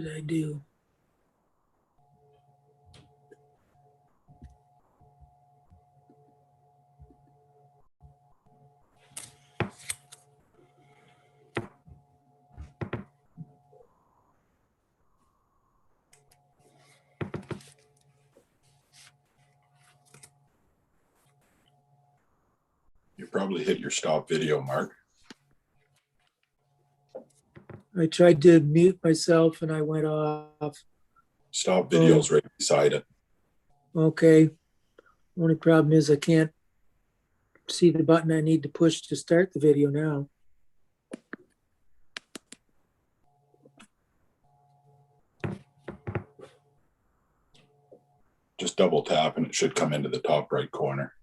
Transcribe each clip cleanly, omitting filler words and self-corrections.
did I do? You probably hit your stop video, Mark. I tried to mute myself and I went off. Stop video's right beside it. Okay. Only problem is I can't see the button I need to push to start the video now. Just double tap and it should come into the top right corner.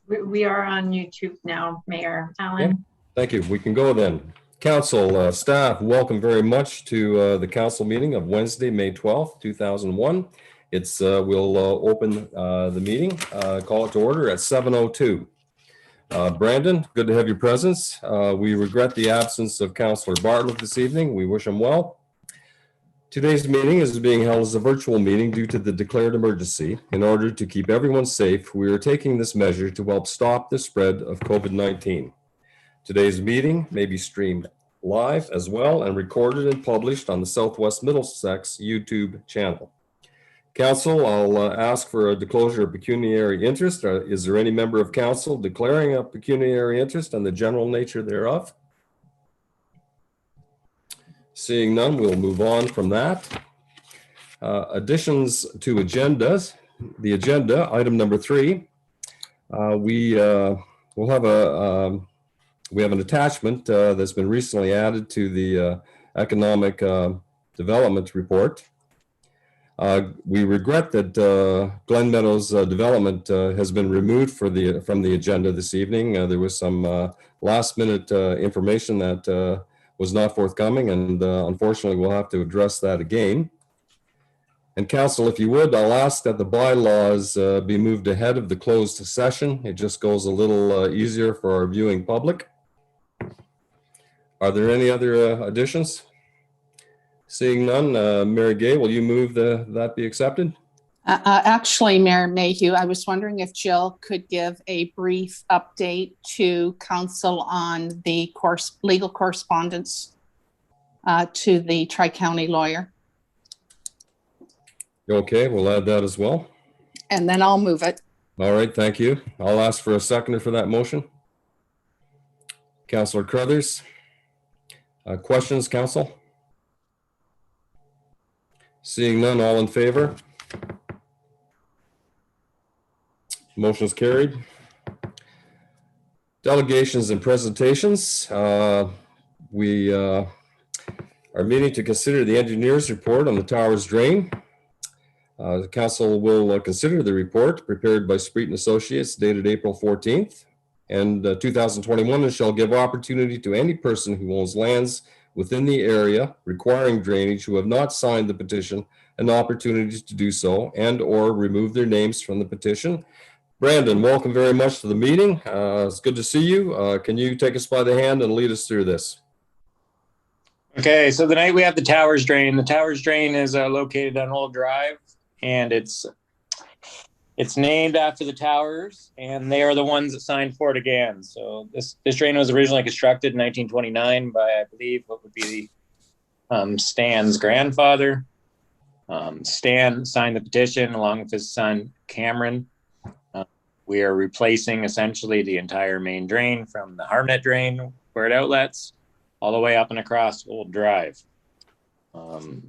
We are on YouTube now, Mayor Allen. Yeah, thank you. We can go then. Council staff, welcome very much to the council meeting of Wednesday, May 12th, 2001. It's we'll open the meeting, call it to order at 7:02. Brandon, good to have your presence. We regret the absence of Councillor Bartlett this evening. We wish him well. Today's meeting is being held as a virtual meeting due to the declared emergency. In order to keep everyone safe, we are taking this measure to help stop the spread of COVID-19. Today's meeting may be streamed live as well and recorded and published on the Southwest Middlesex YouTube channel. Council, I'll ask for a disclosure of pecuniary interest. Is there any member of council declaring a pecuniary interest and the general nature thereof? Seeing none, we'll move on from that. Additions to agendas. The agenda, item number 3. We have an attachment that's been recently added to the economic development report. We regret that Glen Meadows development has been removed from the agenda this evening. There was some last minute information that was not forthcoming, and unfortunately we'll have to address that again. And council, if you would, I'll ask that the bylaws be moved ahead of the closed session. It just goes a little easier for our viewing public. Are there any other additions? Seeing none, Mary Gay, will you move that be accepted? Actually, Mayor Mayhew, I was wondering if Jill could give a brief update to council on the legal correspondence to the Tri-County lawyer. Okay, we'll add that as well. And then I'll move it. All right, thank you. I'll ask for a seconder for that motion. Councillor Crothers. Questions, council? Seeing none, all in favor? Motion is carried. Delegations and presentations. We are meeting to consider the engineer's report on the Towers drain. The council will consider the report prepared by Spreet & Associates dated April 14th and 2021 and shall give opportunity to any person who owns lands within the area requiring drainage who have not signed the petition an opportunity to do so and or remove their names from the petition. Brandon, welcome very much to the meeting. It's good to see you. Can you take us by the hand and lead us through this? Okay, so tonight we have the Towers drain. The Towers drain is located on Old Drive, and it's named after the Towers, and they are the ones that signed for it again. So this drain was originally constructed in 1929 by, I believe, what would be Stan's grandfather. Stan signed the petition along with his son Cameron. We are replacing essentially the entire main drain from the Harmnet drain where it outlets all the way up and across Old Drive.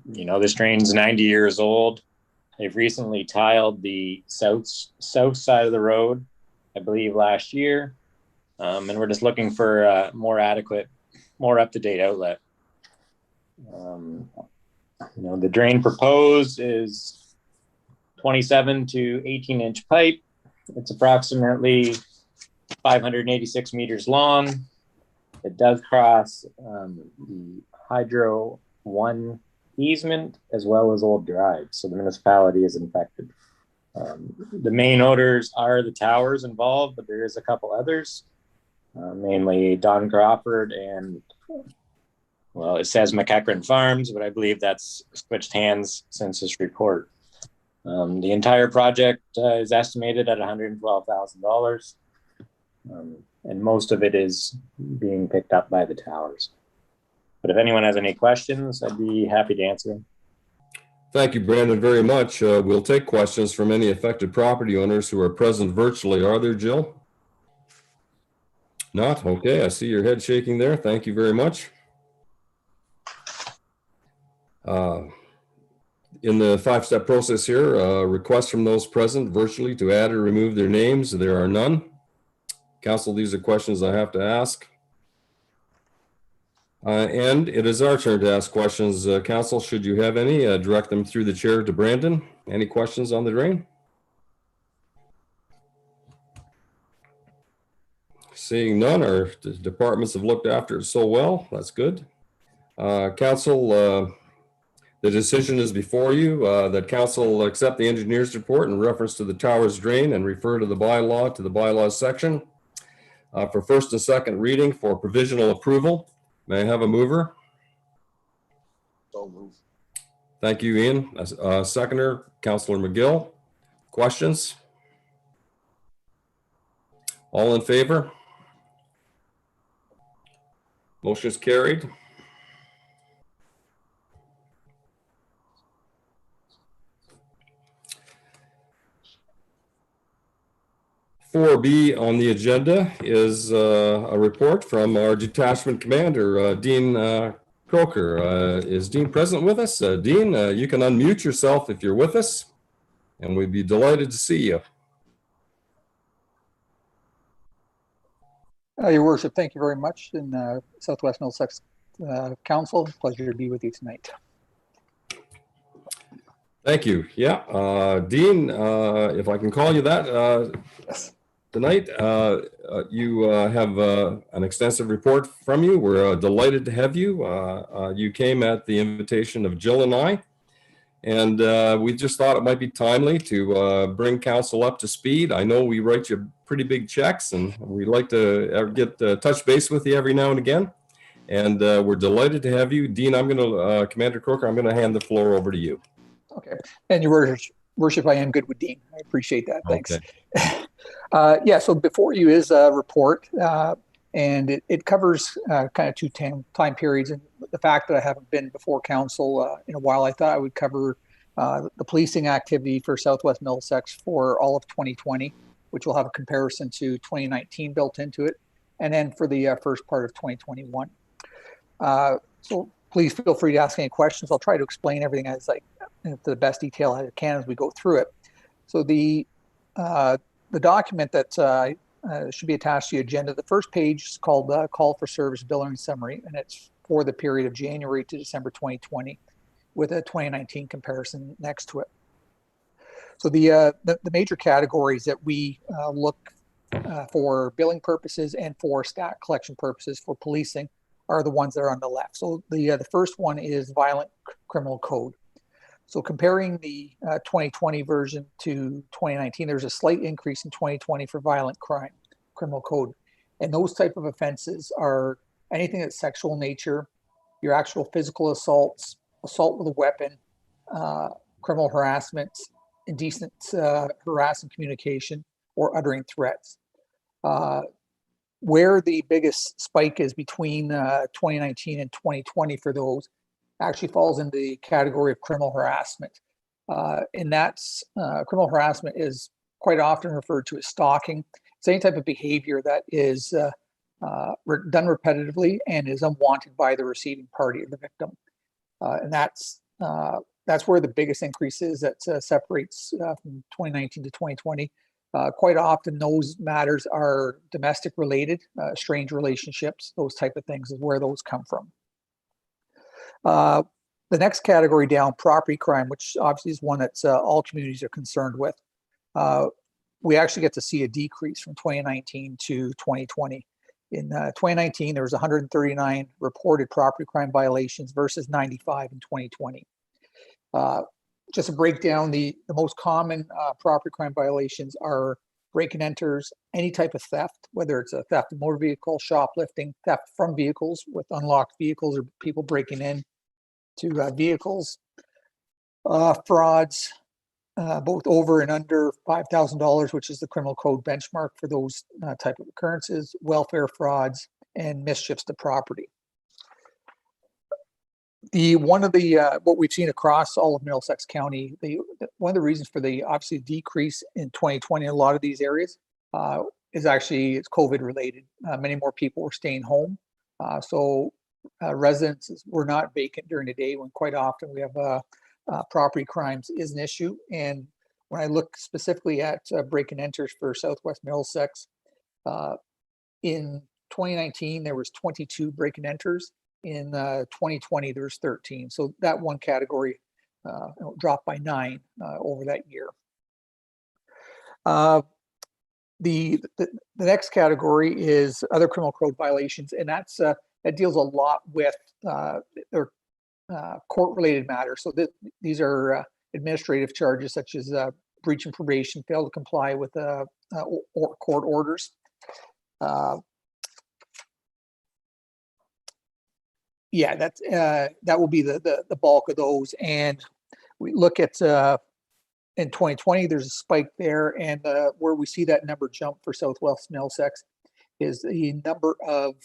This drain's 90 years old. They've recently tiled the south side of the road, I believe last year. And we're just looking for a more adequate, more up-to-date outlet. The drain proposed is 27 to 18-inch pipe. It's approximately 586 meters long. It does cross the Hydro 1 easement as well as Old Drive. So the municipality is infected. The main owners are the towers involved, but there is a couple others, mainly Don Crawford and, well, it says McEachran Farms, but I believe that's switched hands since this report. The entire project is estimated at $112,000, and most of it is being picked up by the towers. But if anyone has any questions, I'd be happy to answer them. Thank you, Brandon, very much. We'll take questions from any affected property owners who are present virtually. Are there, Jill? Not? Okay, I see your head shaking there. Thank you very much. In the 5-step process here, requests from those present virtually to add or remove their names. There are none. Council, these are questions I have to ask. And it is our turn to ask questions. Council, should you have any, direct them through the chair to Brandon. Any questions on the drain? Seeing none, our departments have looked after it so well. That's good. Council, the decision is before you, that council accept the engineer's report in reference to the tower's drain and refer to the bylaws section for first and second reading for provisional approval. May I have a mover? So move. Thank you, Ian. Seconder, Councillor McGill. Questions? All in favor? Motion is carried. (4B) on the agenda is a report from our detachment commander, Dean Croker. Is Dean present with us? Dean, you can unmute yourself if you're with us, and we'd be delighted to see you. Your Worship, thank you very much. In Southwest Middlesex Council, pleasure to be with you tonight. Thank you. Yeah, Dean, if I can call you that. Yes. Tonight, you have an extensive report from you. We're delighted to have you. You came at the invitation of Jill and I, and we just thought it might be timely to bring council up to speed. I know we write you pretty big checks, and we like to get touch base with you every now and again. And we're delighted to have you. Dean, I'm going to, Commander Croker, I'm going to hand the floor over to you. Okay. And Your Worship, I am good with Dean. I appreciate that. Thanks. Okay. Yeah, so before you is a report, and it covers kind of two time periods. And the fact that I haven't been before council in a while, I thought I would cover the policing activity for Southwest Middlesex for all of 2020, which will have a comparison to 2019 built into it, and then for the first part of 2021. So please feel free to ask any questions. I'll try to explain everything as to the best detail I can as we go through it. So the document that should be attached to the agenda, the first page is called Call for Service Billing Summary, and it's for the period of January to December 2020 with a 2019 comparison next to it. So the major categories that we look for billing purposes and for stat collection purposes for policing are the ones that are on the left. So the first one is violent criminal code. So comparing the 2020 version to 2019, there's a slight increase in 2020 for violent crime, criminal code. And those type of offenses are anything that's sexual nature, your actual physical assaults, assault with a weapon, criminal harassment, indecent harassing communication, or uttering threats. Where the biggest spike is between 2019 and 2020 for those actually falls in the category of criminal harassment. And that's criminal harassment is quite often referred to as stalking. It's any type of behavior that is done repetitively and is unwanted by the receiving party of the victim. And that's where the biggest increase is that separates from 2019 to 2020. Quite often those matters are domestic related, strange relationships, those type of things is where those come from. The next category down, property crime, which obviously is one that all communities are concerned with. We actually get to see a decrease from 2019 to 2020. In 2019, there was 139 reported property crime violations versus 95 in 2020. just to break down, the most common property crime violations are break and enters, any type of theft, whether it's a theft of motor vehicle, shoplifting, theft from vehicles with unlocked vehicles or people breaking in to vehicles, frauds, both over and under $5,000, which is the criminal code benchmark for those type of occurrences, welfare frauds, and mischiefs to property. What we've seen across all of Middlesex County, one of the reasons for the obviously decrease in 2020 in a lot of these areas is actually it's COVID related. Many more people were staying home, so residences were not vacant during the day when quite often we have property crimes is an issue. And when I look specifically at break and enters for Southwest Middlesex, in 2019 there was 22 break and enters. In 2020, there's 13. So that one category dropped by 9 over that year. The next category is other criminal code violations, and that deals a lot with their court-related matters. So these are administrative charges such as breach of probation, fail to comply with court orders. Yeah, that will be the bulk of those. And we look at in 2020, there's a spike there, and where we see that number jump for Southwest Middlesex is the number of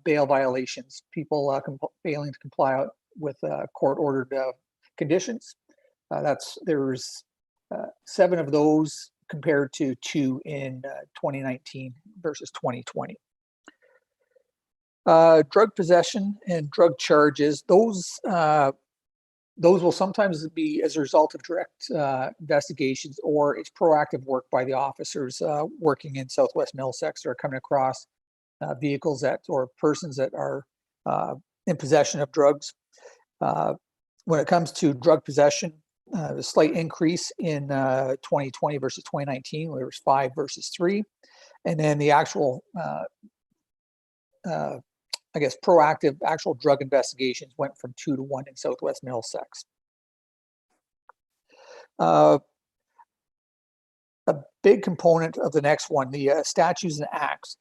bail violations, people failing to comply with court-ordered conditions. There's 7 of those compared to 2 in 2019 versus 2020. Drug possession and drug charges, those will sometimes be as a result of direct investigations, or it's proactive work by the officers working in Southwest Middlesex, or coming across vehicles or persons that are in possession of drugs. When it comes to drug possession, a slight increase in 2020 versus 2019, where there was 5 versus 3. And then the actual I guess proactive actual drug investigations went from 2 to 1 in Southwest Middlesex. A big component of the next one, the statutes and acts.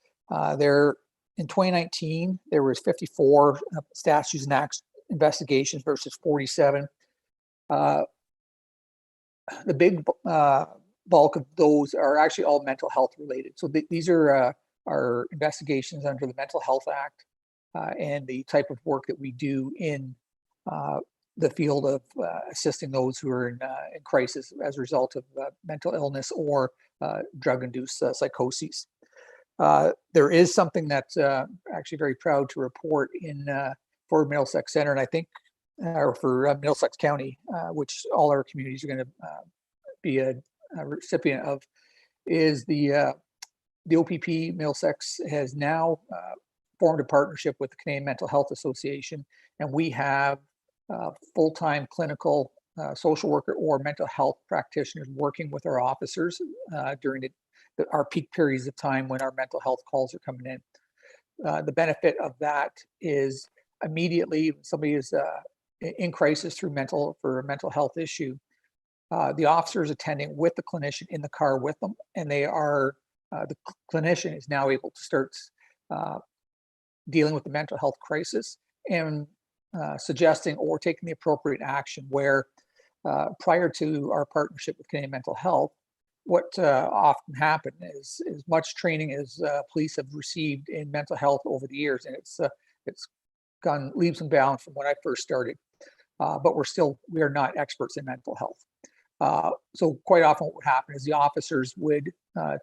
There in 2019, there was 54 statutes and acts investigations versus 47. The big bulk of those are actually all mental health related. So these are investigations under the Mental Health Act. And the type of work that we do in the field of assisting those who are in crisis as a result of mental illness or drug-induced psychoses. There is something that's actually very proud to report for Middlesex Center, and I think, or for Middlesex County, which all our communities are going to be a recipient of, is the OPP Middlesex has now formed a partnership with the Canadian Mental Health Association, and we have full-time clinical social worker or mental health practitioners working with our officers during our peak periods of time when our mental health calls are coming in. The benefit of that is immediately when somebody is in crisis for a mental health issue, the officer is attending with the clinician in the car with them, and the clinician is now able to start dealing with the mental health crisis and suggesting or taking the appropriate action, where prior to our partnership with Canadian Mental Health, what often happened is as much training as police have received in mental health over the years, and it's gone leaps and bounds from when I first started, but we are not experts in mental health. So quite often what would happen is the officers would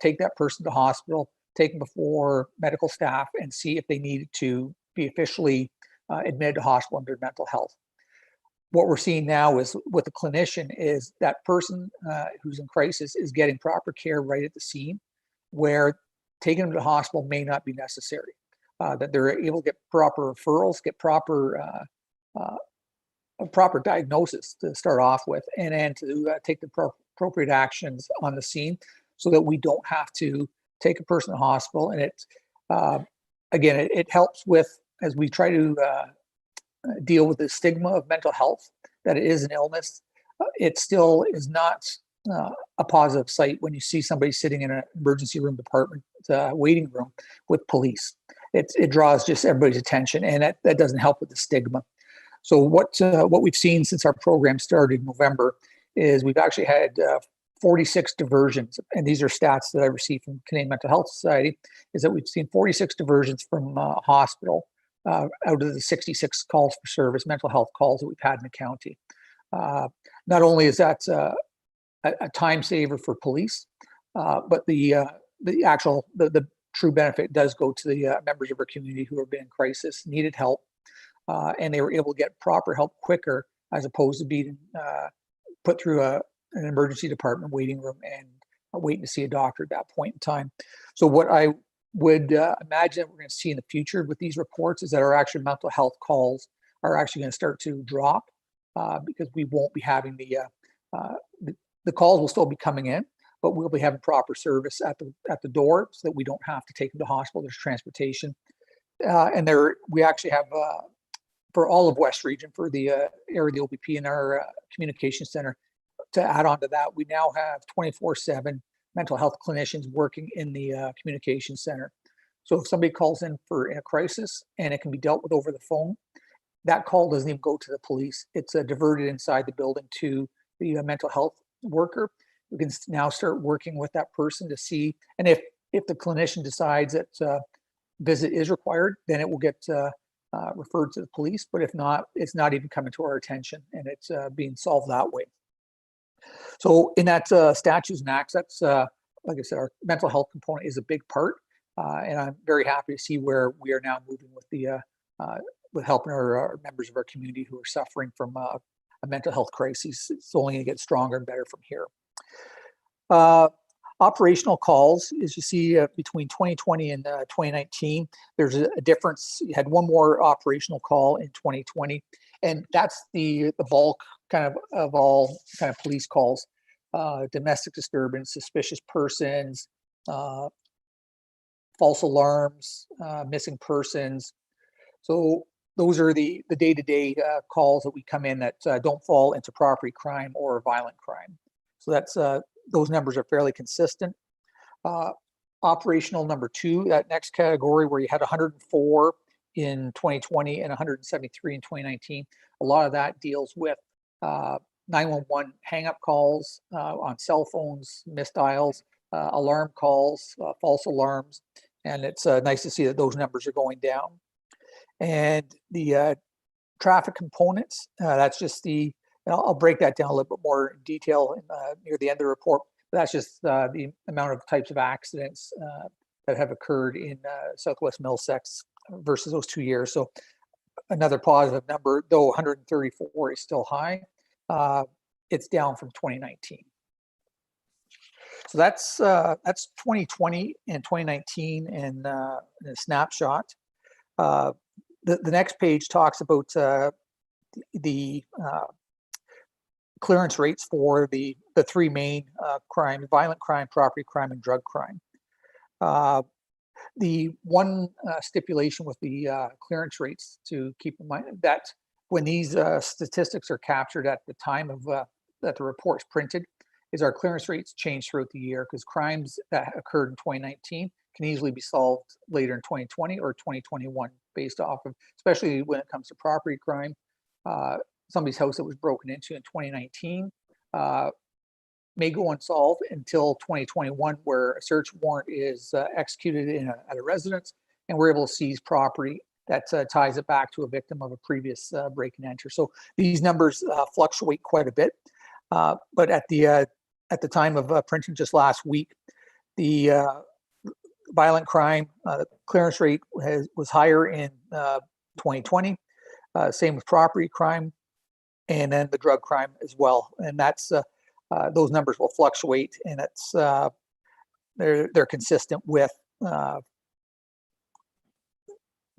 take that person to hospital, take them before medical staff, and see if they needed to be officially admitted to hospital under mental health. What we're seeing now is with the clinician is that person who's in crisis is getting proper care right at the scene, where taking them to the hospital may not be necessary. That they're able to get proper referrals, get proper diagnosis to start off with, and then to take the appropriate actions on the scene, so that we don't have to take a person to hospital. And it helps with, as we try to deal with the stigma of mental health, that it is an illness. it still is not a positive sight when you see somebody sitting in an emergency room department waiting room with police. It draws just everybody's attention, and that doesn't help with the stigma. So what we've seen since our program started in November is we've actually had 46 diversions, and these are stats that I received from Canadian Mental Health Society, is that we've seen 46 diversions from hospital out of the 66 calls for service, mental health calls that we've had in the county. Not only is that a time saver for police, but the true benefit does go to the members of our community who have been in crisis, needed help, and they were able to get proper help quicker as opposed to being put through an emergency department waiting room and waiting to see a doctor at that point in time. So what I would imagine we're going to see in the future with these reports is that our actual mental health calls are actually going to start to drop because we won't be having the calls will still be coming in, but we'll be having proper service at the door so that we don't have to take them to hospital. There's transportation, and we actually have for all of West Region for the area of the OPP in our communication center. To add on to that, we now have 24/7 mental health clinicians working in the communication center. So if somebody calls in for a crisis and it can be dealt with over the phone, that call doesn't even go to the police. It's diverted inside the building to the mental health worker. We can now start working with that person to see, and if the clinician decides that visit is required, then it will get referred to the police. But if not, it's not even coming to our attention, and it's being solved that way. So in that statutes and acts, that's like I said, our mental health component is a big part, and I'm very happy to see where we are now moving with the with helping our members of our community who are suffering from a mental health crisis. It's only going to get stronger and better from here. Operational calls, as you see between 2020 and 2019, there's a difference. You had one more operational call in 2020, and that's the bulk kind of all kind of police calls, domestic disturbance, suspicious persons, false alarms, missing persons. So those are the day-to-day calls that we come in that don't fall into property crime or violent crime. So that's those numbers are fairly consistent. Operational number 2, that next category where you had 104 in 2020 and 173 in 2019, a lot of that deals with 911 hang-up calls on cell phones, missed dials, alarm calls, false alarms, and it's nice to see that those numbers are going down. And the traffic components, that's just I'll break that down a little bit more in detail near the end of the report. But that's just the amount of types of accidents that have occurred in Southwest Middlesex versus those 2 years. So another positive number, though 134 is still high, it's down from 2019. So that's 2020 and 2019 in a snapshot. The next page talks about the clearance rates for the 3 main crimes: violent crime, property crime, and drug crime. The one stipulation with the clearance rates to keep in mind that when these statistics are captured at the time of that the report's printed, is our clearance rates change throughout the year, because crimes that occurred in 2019 can easily be solved later in 2020 or 2021 based off of, especially when it comes to property crime. Somebody's house that was broken into in 2019 may go unsolved until 2021, where a search warrant is executed at a residence, and we're able to seize property that ties it back to a victim of a previous break and enter. So these numbers fluctuate quite a bit, but at the time of printing just last week, the violent crime clearance rate was higher in 2020. Same with property crime, and then the drug crime as well. And that's those numbers will fluctuate, and it's they're consistent with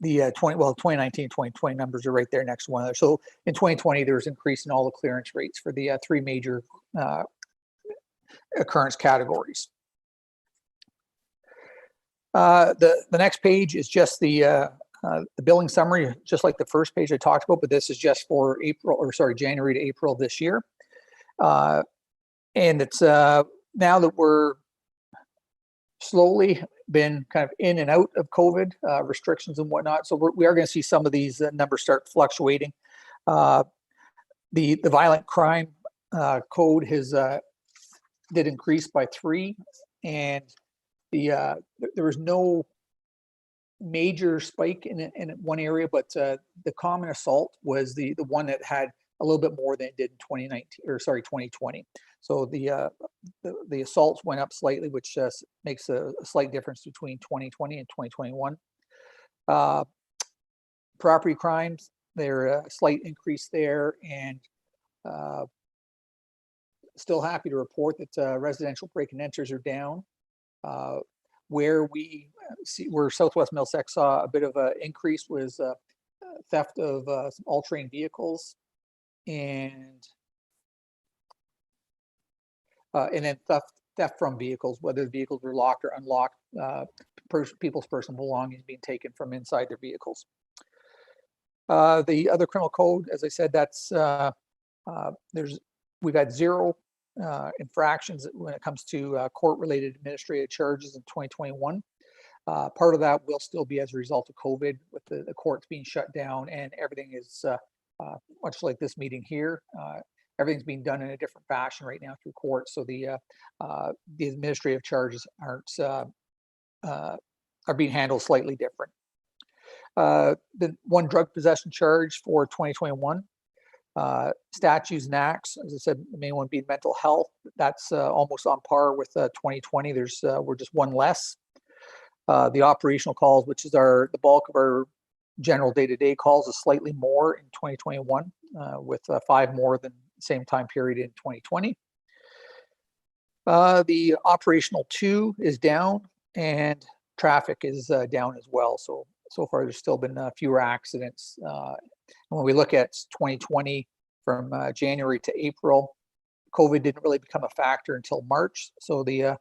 the 2019, 2020 numbers are right there next to one another. So in 2020, there was an increase in all the clearance rates for the 3 major occurrence categories. The next page is just the billing summary, just like the first page I talked about, but this is just for January to April this year. And it's now that we're slowly been kind of in and out of COVID restrictions and whatnot. So we are going to see some of these numbers start fluctuating. The violent crime code has did increase by 3, and there was no major spike in one area, but the common assault was the one that had a little bit more than it did in 2020. So the assaults went up slightly, which makes a slight difference between 2020 and 2021. Property crimes, there's a slight increase there, and still happy to report that residential break and enters are down. Where Southwest Middlesex saw a bit of an increase was theft of some all-terrain vehicles, and then theft from vehicles, whether the vehicles were locked or unlocked, people's personal belongings being taken from inside their vehicles. The other criminal code, as I said, that's we've had 0 infractions when it comes to court-related administrative charges in 2021. Part of that will still be as a result of COVID, with the courts being shut down, and everything is much like this meeting here. Everything's being done in a different fashion right now through courts, so the administrative charges are being handled slightly different. The one drug possession charge for 2021. Statutes and acts, as I said, the main one being mental health. That's almost on par with 2020. We're just one less. The operational calls, which is the bulk of our general day-to-day calls, is slightly more in 2021, with 5 more than the same time period in 2020. The operational 2 is down, and traffic is down as well. So far, there's still been fewer accidents. When we look at 2020 from January to April, COVID didn't really become a factor until March. So the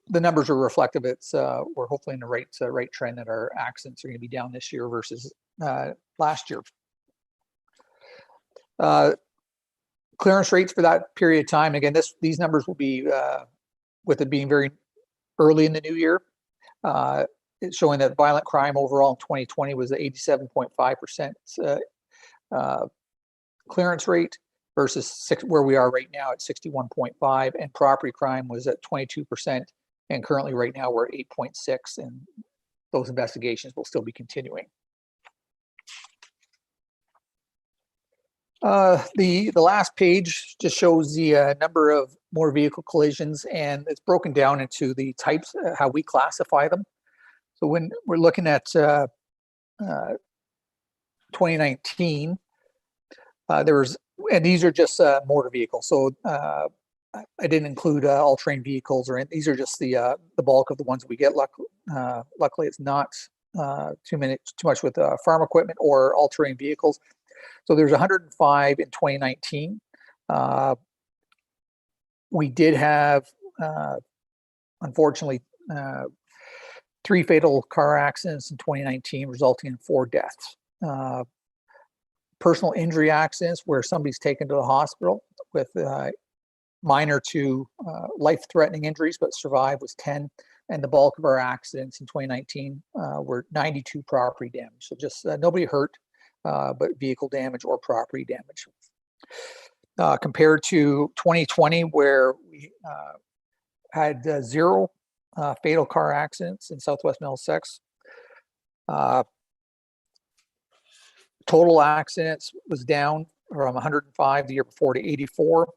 numbers are reflective. We're hopefully in the right trend that our accidents are going to be down this year versus last year. Clearance rates for that period of time. Again, these numbers will be with it being very early in the new year. It's showing that violent crime overall in 2020 was 87.5% clearance rate versus where we are right now at 61.5%, and property crime was at 22%, and currently right now we're at 8.6%, and those investigations will still be continuing. The last page just shows the number of motor vehicle collisions, and it's broken down into the types, how we classify them. So when we're looking at 2019, and these are just motor vehicles. So I didn't include all-terrain vehicles, these are just the bulk of the ones we get. Luckily, it's not too much with farm equipment or all-terrain vehicles. So there's 105 in 2019. We did have, unfortunately, 3 fatal car accidents in 2019, resulting in 4 deaths. Personal injury accidents where somebody's taken to the hospital with minor to life-threatening injuries but survived was 10. And the bulk of our accidents in 2019 were 92 property damage. So just nobody hurt, but vehicle damage or property damage. Compared to 2020, where we had 0 fatal car accidents in Southwest Middlesex. Total accidents was down from 105 the year before to 84.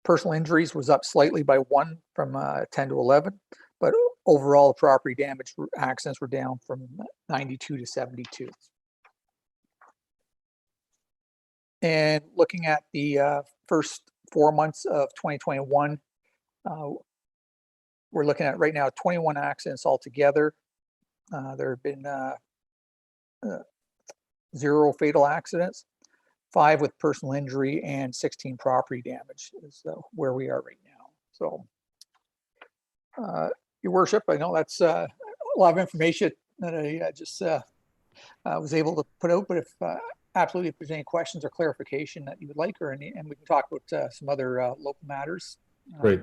Personal injuries was up slightly by 1 from 10 to 11, but overall property damage accidents were down from 92 to 72. And looking at the first 4 months of 2021, we're looking at right now 21 accidents altogether. There have been 0 fatal accidents, 5 with personal injury, and 16 property damage is where we are right now. So, Your Worship, I know that's a lot of information that I just was able to put out, but if absolutely, if there's any questions or clarification that you would like, and we can talk about some other local matters. Great.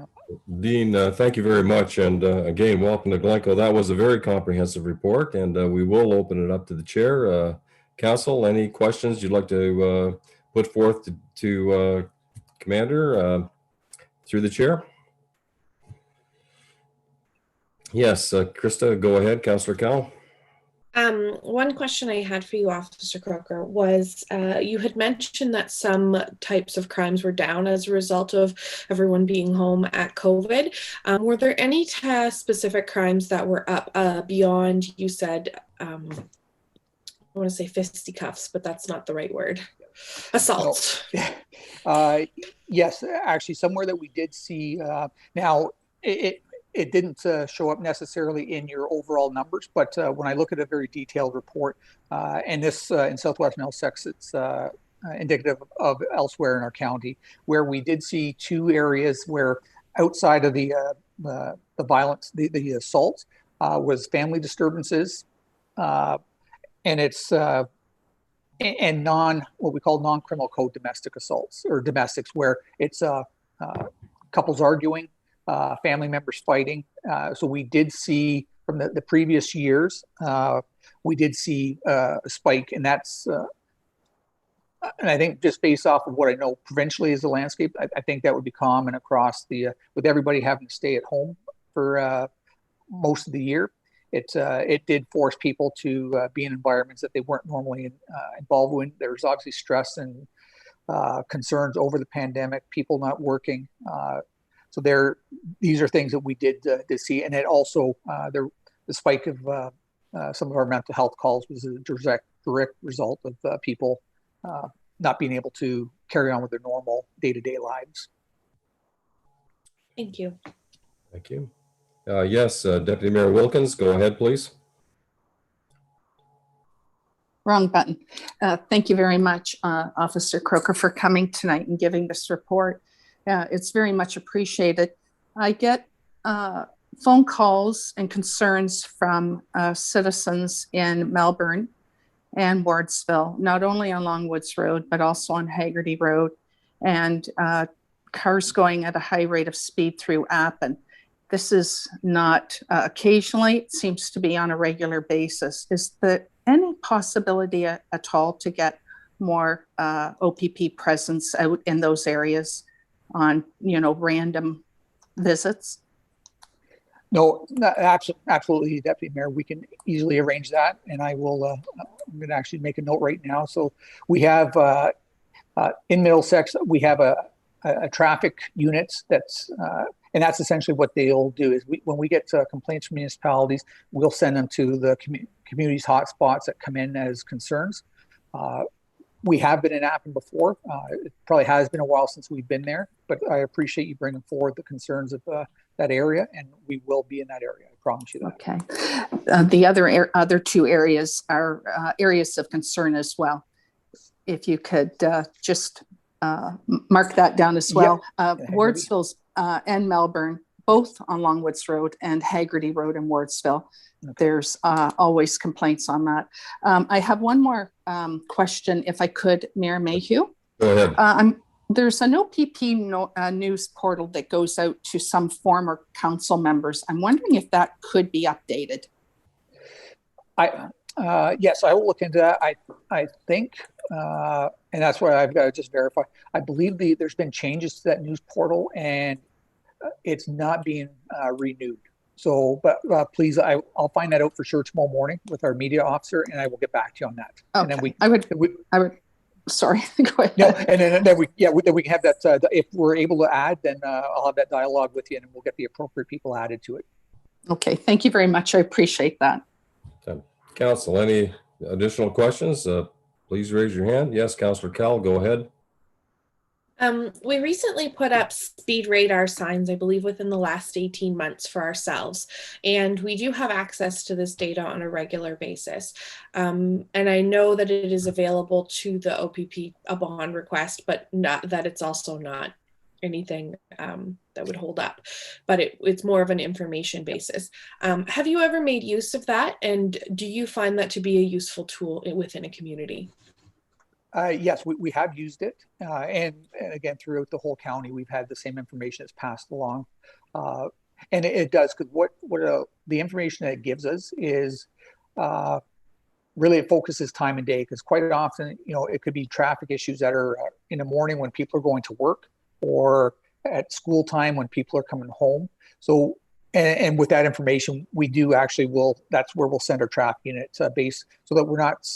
Dean, thank you very much. And again, welcome to Glencoe. That was a very comprehensive report, and we will open it up to the chair. Council, any questions you'd like to put forth to Commander through the chair? Yes, Krista, go ahead, Councillor Cal. One question I had for you, Officer Croker, was you had mentioned that some types of crimes were down as a result of everyone being home at COVID. Were there any specific crimes that were up beyond, you said, I want to say fisticuffs, but that's not the right word. Assault. Yes, actually, somewhere that we did see. Now, it didn't show up necessarily in your overall numbers, but when I look at a very detailed report, and this in Southwest Middlesex, it's indicative of elsewhere in our county, where we did see two areas where outside of the violence, the assault, was family disturbances, and it's and what we call non-criminal code domestic assaults or domestics, where it's couples arguing, family members fighting. So we did see from the previous years, we did see a spike, and that's, and I think just based off of what I know provincially is the landscape, I think that would be common across with everybody having to stay at home for most of the year. It did force people to be in environments that they weren't normally involved in. There was obviously stress and concerns over the pandemic, people not working. So these are things that we did see, and it also the spike of some of our mental health calls was a direct result of people not being able to carry on with their normal day-to-day lives. Thank you. Thank you. Yes, Deputy Mayor Wilkins, go ahead, please. Wrong button. Thank you very much, Officer Croker, for coming tonight and giving this report. It's very much appreciated. I get phone calls and concerns from citizens in Melbourne and Wardsville, not only on Longwoods Road, but also on Haggerty Road, and cars going at a high rate of speed through Appin. This is not occasionally, it seems to be on a regular basis. Is there any possibility at all to get more OPP presence out in those areas on, random visits? No, absolutely, Deputy Mayor. We can easily arrange that, and I will. I'm going to actually make a note right now. So we have in Middlesex, we have a traffic unit that's. And that's essentially what they'll do is when we get complaints from municipalities, we'll send them to the community's hotspots that come in as concerns. We have been in Appin before. It probably has been a while since we've been there, but I appreciate you bringing forward the concerns of that area, and we will be in that area. I promise you that. Okay. The other two areas are areas of concern as well. If you could just mark that down as well. Wardsville's and Melbourne, both on Longwoods Road and Haggerty Road in Wardsville. Okay. There's always complaints on that. I have one more question, if I could, Mayor Mayhew. Go ahead. There's an OPP news portal that goes out to some former council members. I'm wondering if that could be updated. Yes, I will look into that. I think, and that's why I've got to just verify. I believe there's been changes to that news portal, and it's not being renewed. So, but please, I'll find that out for sure tomorrow morning with our media officer, and I will get back to you on that. Okay. And then I would. Sorry, go ahead. No, and then we can have that. If we're able to add, then I'll have that dialogue with you, and we'll get the appropriate people added to it. Okay, thank you very much. I appreciate that. Council, any additional questions? Please raise your hand. Yes, Councillor Kell, go ahead. We recently put up speed radar signs, I believe, within the last 18 months for ourselves. And we do have access to this data on a regular basis. And I know that it is available to the OPP upon request, but not that it's also not anything that would hold up, but it's more of an information basis. Have you ever made use of that? And do you find that to be a useful tool within a community? Yes, we have used it. And again, throughout the whole county, we've had the same information that's passed along. And it does, because the information that it gives us is really, it focuses time and day, because quite often, it could be traffic issues that are in the morning when people are going to work, or at school time when people are coming home. So, and with that information, we do actually that's where we'll send our traffic unit base, so that we're not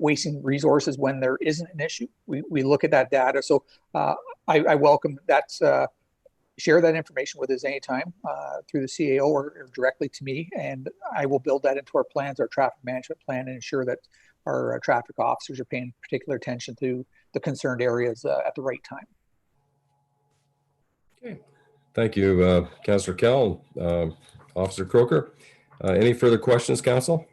wasting resources when there isn't an issue. We look at that data. So I welcome that. Share that information with us anytime through the CAO or directly to me, and I will build that into our plans, our traffic management plan, and ensure that our traffic officers are paying particular attention to the concerned areas at the right time. Okay. Thank you, Councillor Kell, Officer Croker. Any further questions, Council?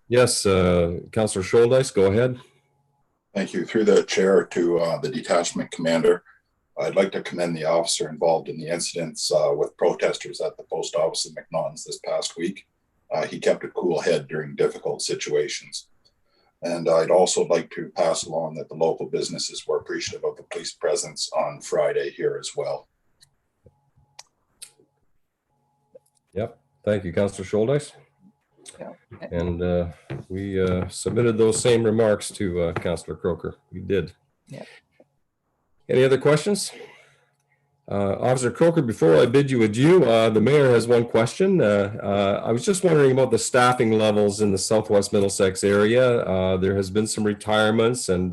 Yes, Councillor Scholdice, go ahead. Thank you. Through the chair to the detachment commander, I'd like to commend the officer involved in the incidents with protesters at the post office in McNaughton's this past week. He kept a cool head during difficult situations. And I'd also like to pass along that the local businesses were appreciative of the police presence on Friday here as well. Yep. Thank you, Councillor Scholdice. Yeah. And we submitted those same remarks to Councillor Croker. We did. Yeah. Any other questions? Officer Croker, before I bid you adieu, the mayor has one question. I was just wondering about the staffing levels in the Southwest Middlesex area. There has been some retirements and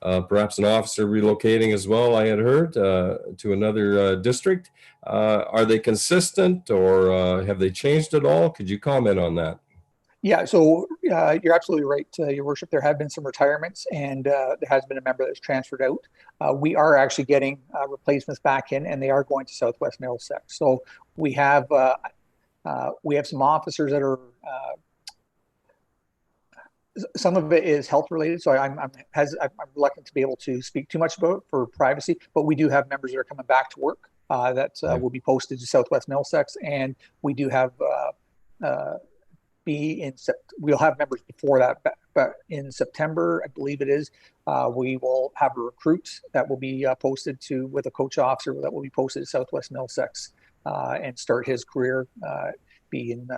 perhaps an officer relocating as well, I had heard, to another district. Are they consistent, or have they changed at all? Could you comment on that? Yeah, so you're absolutely right, Your Worship. There have been some retirements, and there has been a member that's transferred out. We are actually getting replacements back in, and they are going to Southwest Middlesex. So we have some officers that are. Some of it is health related, so I'm reluctant to be able to speak too much about it for privacy. But we do have members that are coming back to work that will be posted to Southwest Middlesex, and we do have. We'll have members before that, but in September, I believe it is, we will have a recruit that will be posted with a coach officer that will be posted to Southwest Middlesex and start his career be in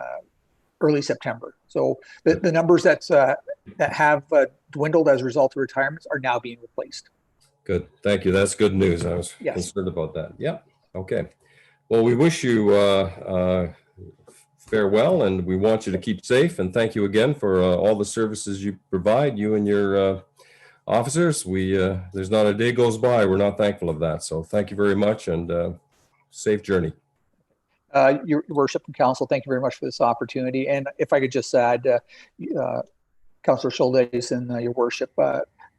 early September. So the numbers that have dwindled as a result of retirements are now being replaced. Good. Thank you. That's good news. I was concerned about that. Yeah. Okay. Well, we wish you farewell, and we want you to keep safe, and thank you again for all the services you provide, you and your officers. There's not a day goes by we're not thankful of that, so thank you very much, and safe journey. Your Worship and Council, thank you very much for this opportunity. And if I could just add, Councillor Scholdice and Your Worship,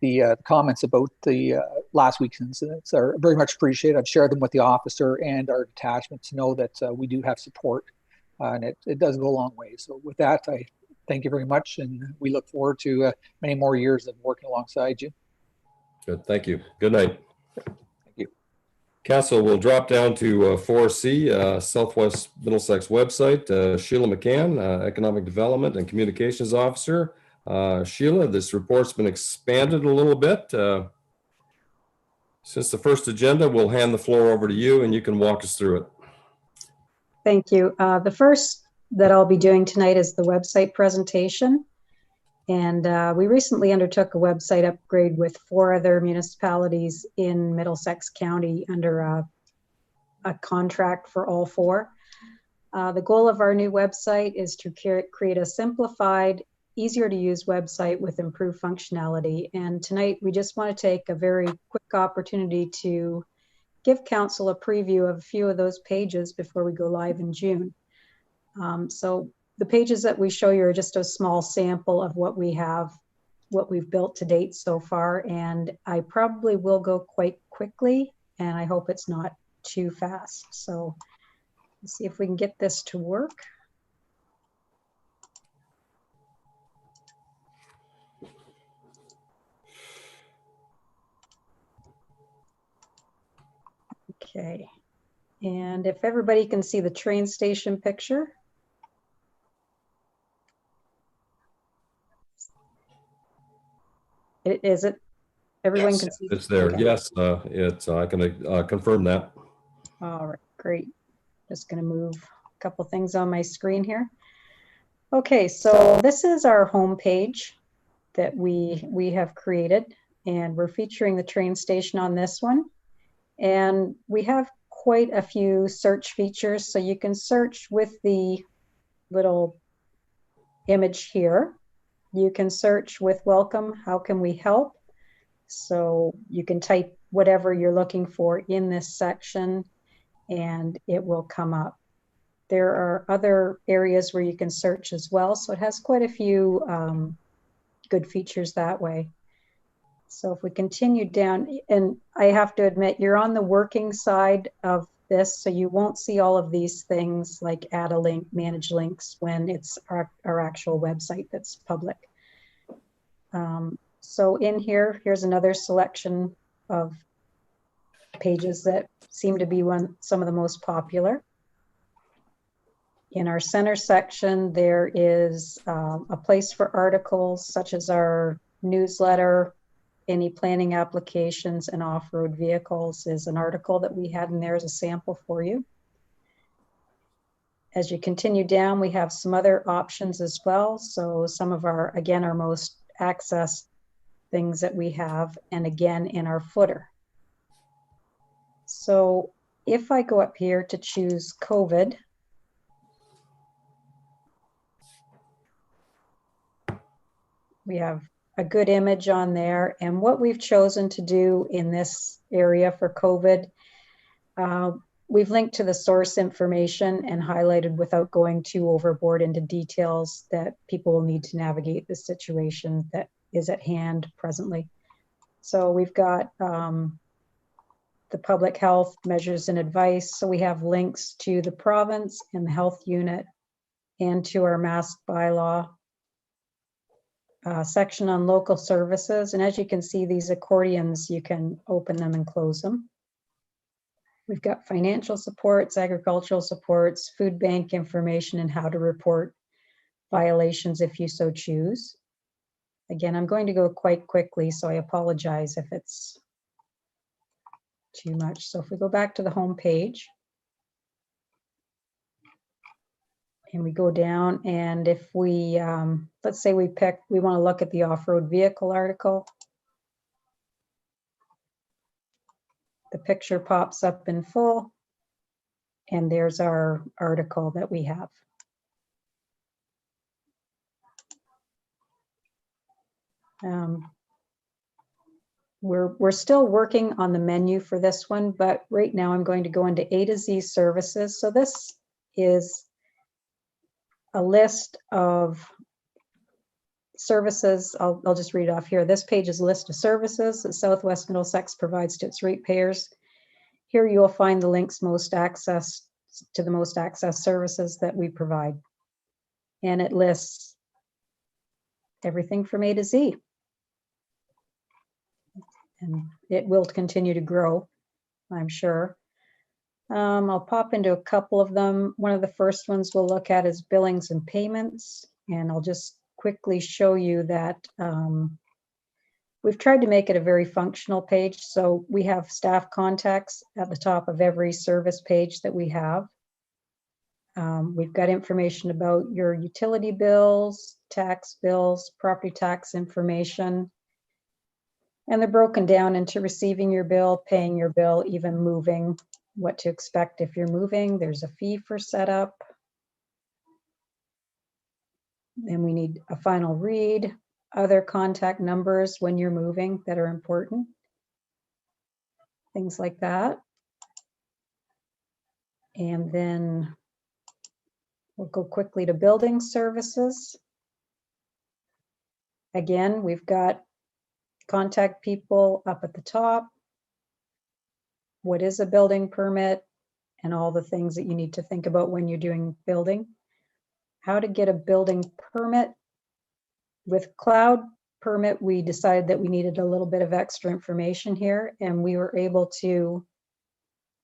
the comments about the last week's incidents are very much appreciated. I've shared them with the officer and our detachment to know that we do have support. And it does go a long way. So with that, I thank you very much, and we look forward to many more years of working alongside you. Good. Thank you. Good night. Thank you. Council will drop down to 4C, Southwest Middlesex website. Sheila McCann, Economic Development and Communications Officer. Sheila, this report's been expanded a little bit. Since the first agenda, we'll hand the floor over to you, and you can walk us through it. Thank you. The first that I'll be doing tonight is the website presentation. And we recently undertook a website upgrade with 4 other municipalities in Middlesex County under a contract for all 4. The goal of our new website is to create a simplified, easier to use website with improved functionality. And tonight we just want to take a very quick opportunity to give council a preview of a few of those pages before we go live in June. So the pages that we show you are just a small sample of what we've built to date so far. And I probably will go quite quickly, and I hope it's not too fast. So let's see if we can get this to work. Okay, and if everybody can see the train station picture. Is it? Everyone Yes. can see? It's there. Okay. Yes, I can confirm that. All right, great. Just going to move a couple things on my screen here. Okay, so this is our home page that we have created, and we're featuring the train station on this one. And we have quite a few search features, so you can search with the little image here. You can search with welcome, how can we help? So you can type whatever you're looking for in this section and it will come up. There are other areas where you can search as well. So it has quite a few good features that way. So if we continue down, and I have to admit, you're on the working side of this, so you won't see all of these things like add a link, manage links when it's our actual website that's public. So in here, here's another selection of pages that seem to be some of the most popular. In our center section, there is a place for articles such as our newsletter, any planning applications, and off-road vehicles is an article that we had in there as a sample for you. As you continue down, we have some other options as well. So some of our, again, our most accessed things that we have, and again in our footer. So if I go up here to choose COVID, we have a good image on there. And what we've chosen to do in this area for COVID, we've linked to the source information and highlighted without going too overboard into details that people will need to navigate the situation that is at hand presently. So we've got the public health measures and advice. So we have links to the province and the health unit and to our mask bylaw. Section on local services. And as you can see, these accordions, you can open them and close them. We've got financial supports, agricultural supports, food bank information, and how to report violations if you so choose. Again, I'm going to go quite quickly, so I apologize if it's too much. So if we go back to the home page, and we go down, and if we, let's say we want to look at the off-road vehicle article. The picture pops up in full, and there's our article that we have. We're still working on the menu for this one, but right now I'm going to go into A to Z services. So this is a list of services. I'll just read it off here. This page is a list of services that Southwest Middlesex provides to its ratepayers. Here you will find the links most access to the most accessed services that we provide. And it lists everything from A to Z. And it will continue to grow, I'm sure. I'll pop into a couple of them. One of the first ones we'll look at is billings and payments. And I'll just quickly show you that we've tried to make it a very functional page. So we have staff contacts at the top of every service page that we have. We've got information about your utility bills, tax bills, property tax information. And they're broken down into receiving your bill, paying your bill, even moving, what to expect if you're moving. There's a fee for setup. Then we need a final read, other contact numbers when you're moving that are important, things like that. And then we'll go quickly to building services. Again, we've got contact people up at the top. What is a building permit and all the things that you need to think about when you're doing building. How to get a building permit. With cloud permit, we decided that we needed a little bit of extra information here, and we were able to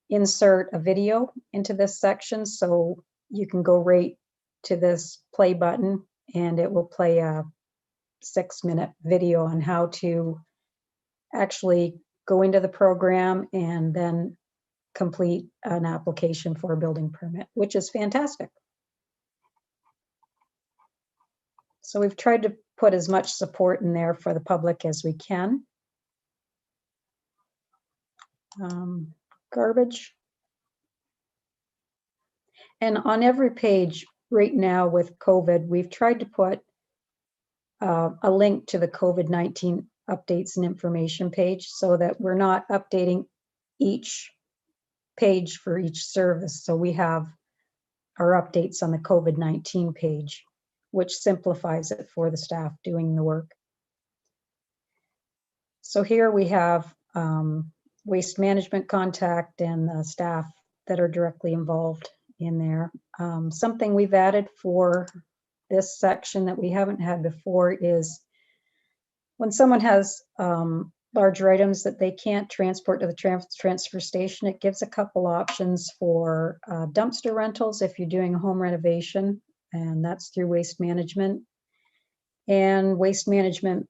insert a video into this section. So you can go right to this play button and it will play a 6-minute video on how to actually go into the program and then complete an application for a building permit, which is fantastic. So we've tried to put as much support in there for the public as we can. Garbage. And on every page right now with COVID, we've tried to put a link to the COVID-19 updates and information page so that we're not updating each page for each service. So we have our updates on the COVID-19 page, which simplifies it for the staff doing the work. So here we have waste management contact and the staff that are directly involved in there. Something we've added for this section that we haven't had before is when someone has larger items that they can't transport to the transfer station, it gives a couple options for dumpster rentals if you're doing a home renovation, and that's through waste management. And waste management,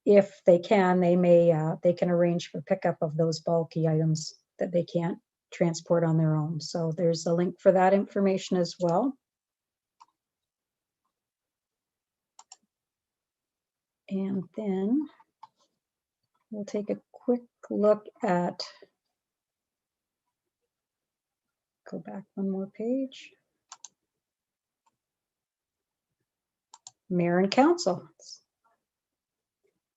if they can, they can arrange for pickup of those bulky items that they can't transport on their own. So there's a link for that information as well. And then we'll take a quick look at, go back one more page. Mayor and council.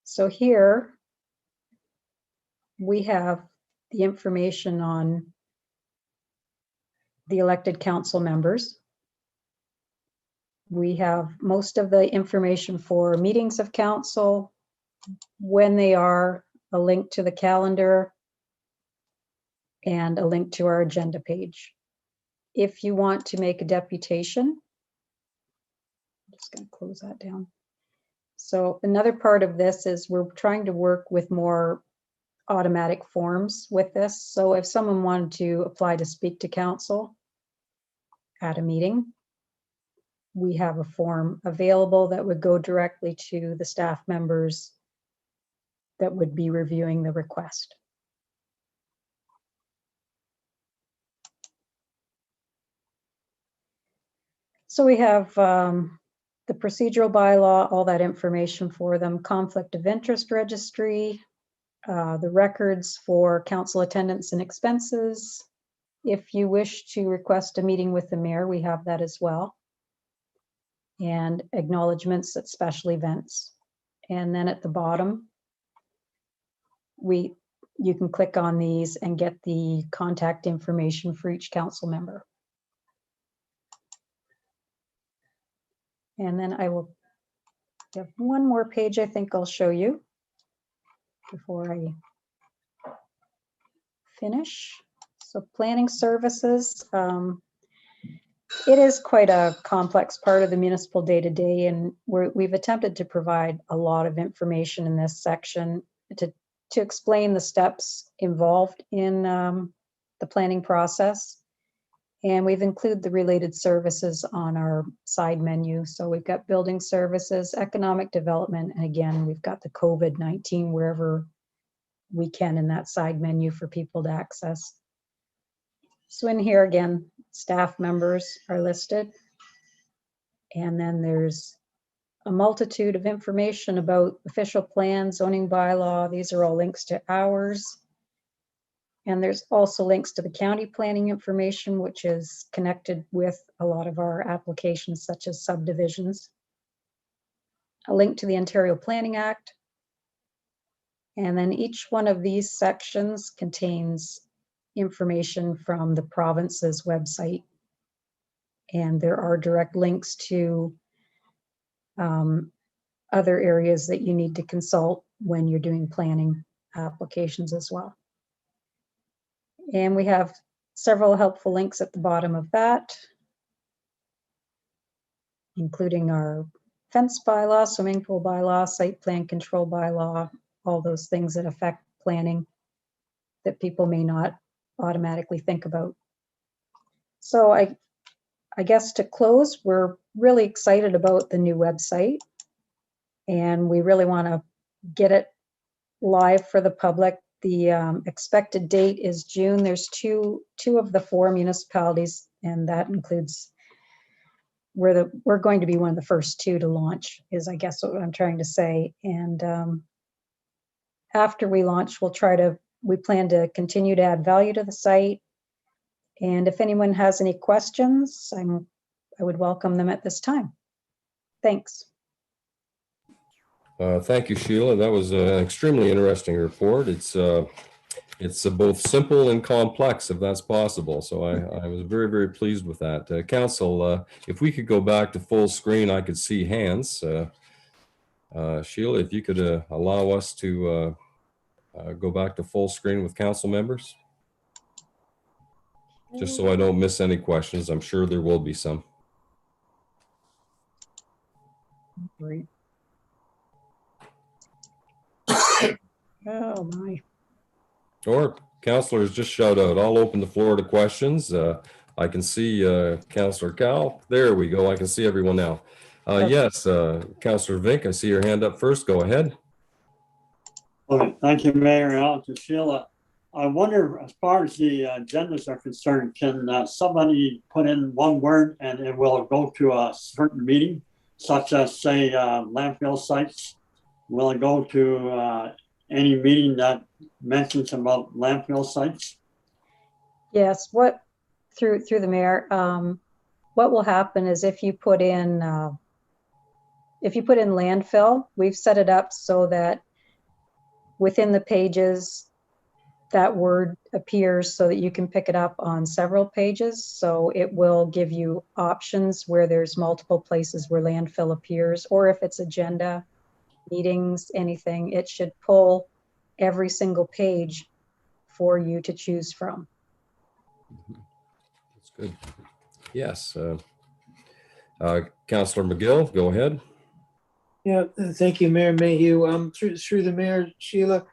So here we have the information on the elected council members. We have most of the information for meetings of council, when they are, a link to the calendar, and a link to our agenda page. If you want to make a deputation, I'm just going to close that down. So another part of this is we're trying to work with more automatic forms with this. So if someone wanted to apply to speak to council at a meeting, we have a form available that would go directly to the staff members that would be reviewing the request. So we have the procedural bylaw, all that information for them, conflict of interest registry, the records for council attendance and expenses. If you wish to request a meeting with the mayor, we have that as well. And acknowledgements at special events. And then at the bottom, you can click on these and get the contact information for each council member. And then I will have one more page I think I'll show you before I finish. So planning services, it is quite a complex part of the municipal day-to-day, and we've attempted to provide a lot of information in this section to explain the steps involved in the planning process. And we've included the related services on our side menu. So we've got building services, economic development, and again, we've got the COVID-19 wherever we can in that side menu for people to access. So in here again, staff members are listed. And then there's a multitude of information about official plans, zoning bylaw. These are all links to ours. And there's also links to the county planning information, which is connected with a lot of our applications, such as subdivisions. A link to the Ontario Planning Act. And then each one of these sections contains information from the province's website. And there are direct links to other areas that you need to consult when you're doing planning applications as well. And we have several helpful links at the bottom of that, including our fence bylaw, swimming pool bylaw, site plan control bylaw, all those things that affect planning that people may not automatically think about. So I guess to close, we're really excited about the new website. and we really want to get it live for the public. The expected date is June. There's two of the 4 municipalities, and that includes we're going to be one of the first 2 to launch, is I guess what I'm trying to say. And after we launch, we plan to continue to add value to the site. And if anyone has any questions, I would welcome them at this time. Thanks. Thank you, Sheila. That was an extremely interesting report. It's both simple and complex, if that's possible. So I was very, very pleased with that. Council, if we could go back to full screen, I could see hands. Sheila, if you could allow us to go back to full screen with council members, just so I don't miss any questions. I'm sure there will be some. Great. Oh my. Or councilors, just shout out. I'll open the floor to questions. I can see Councilor Cal. There we go. I can see everyone now. Yes, Councilor Vink, I see your hand up first. Go ahead. Well, thank you, Mayor Alex and Sheila. I wonder, as far as the agendas are concerned, can somebody put in one word and it will go to a certain meeting, such as, say, landfill sites? Will it go to any meeting that mentions about landfill sites? Yes, through the mayor, what will happen is if you put in landfill, we've set it up so that within the pages, that word appears so that you can pick it up on several pages. So it will give you options where there's multiple places where landfill appears, or if it's agenda, meetings, anything, it should pull every single page for you to choose from. That's good. Yes. Councilor McGill, go ahead. Yeah, thank you, Mayor Mayhew. Through the mayor, Sheila,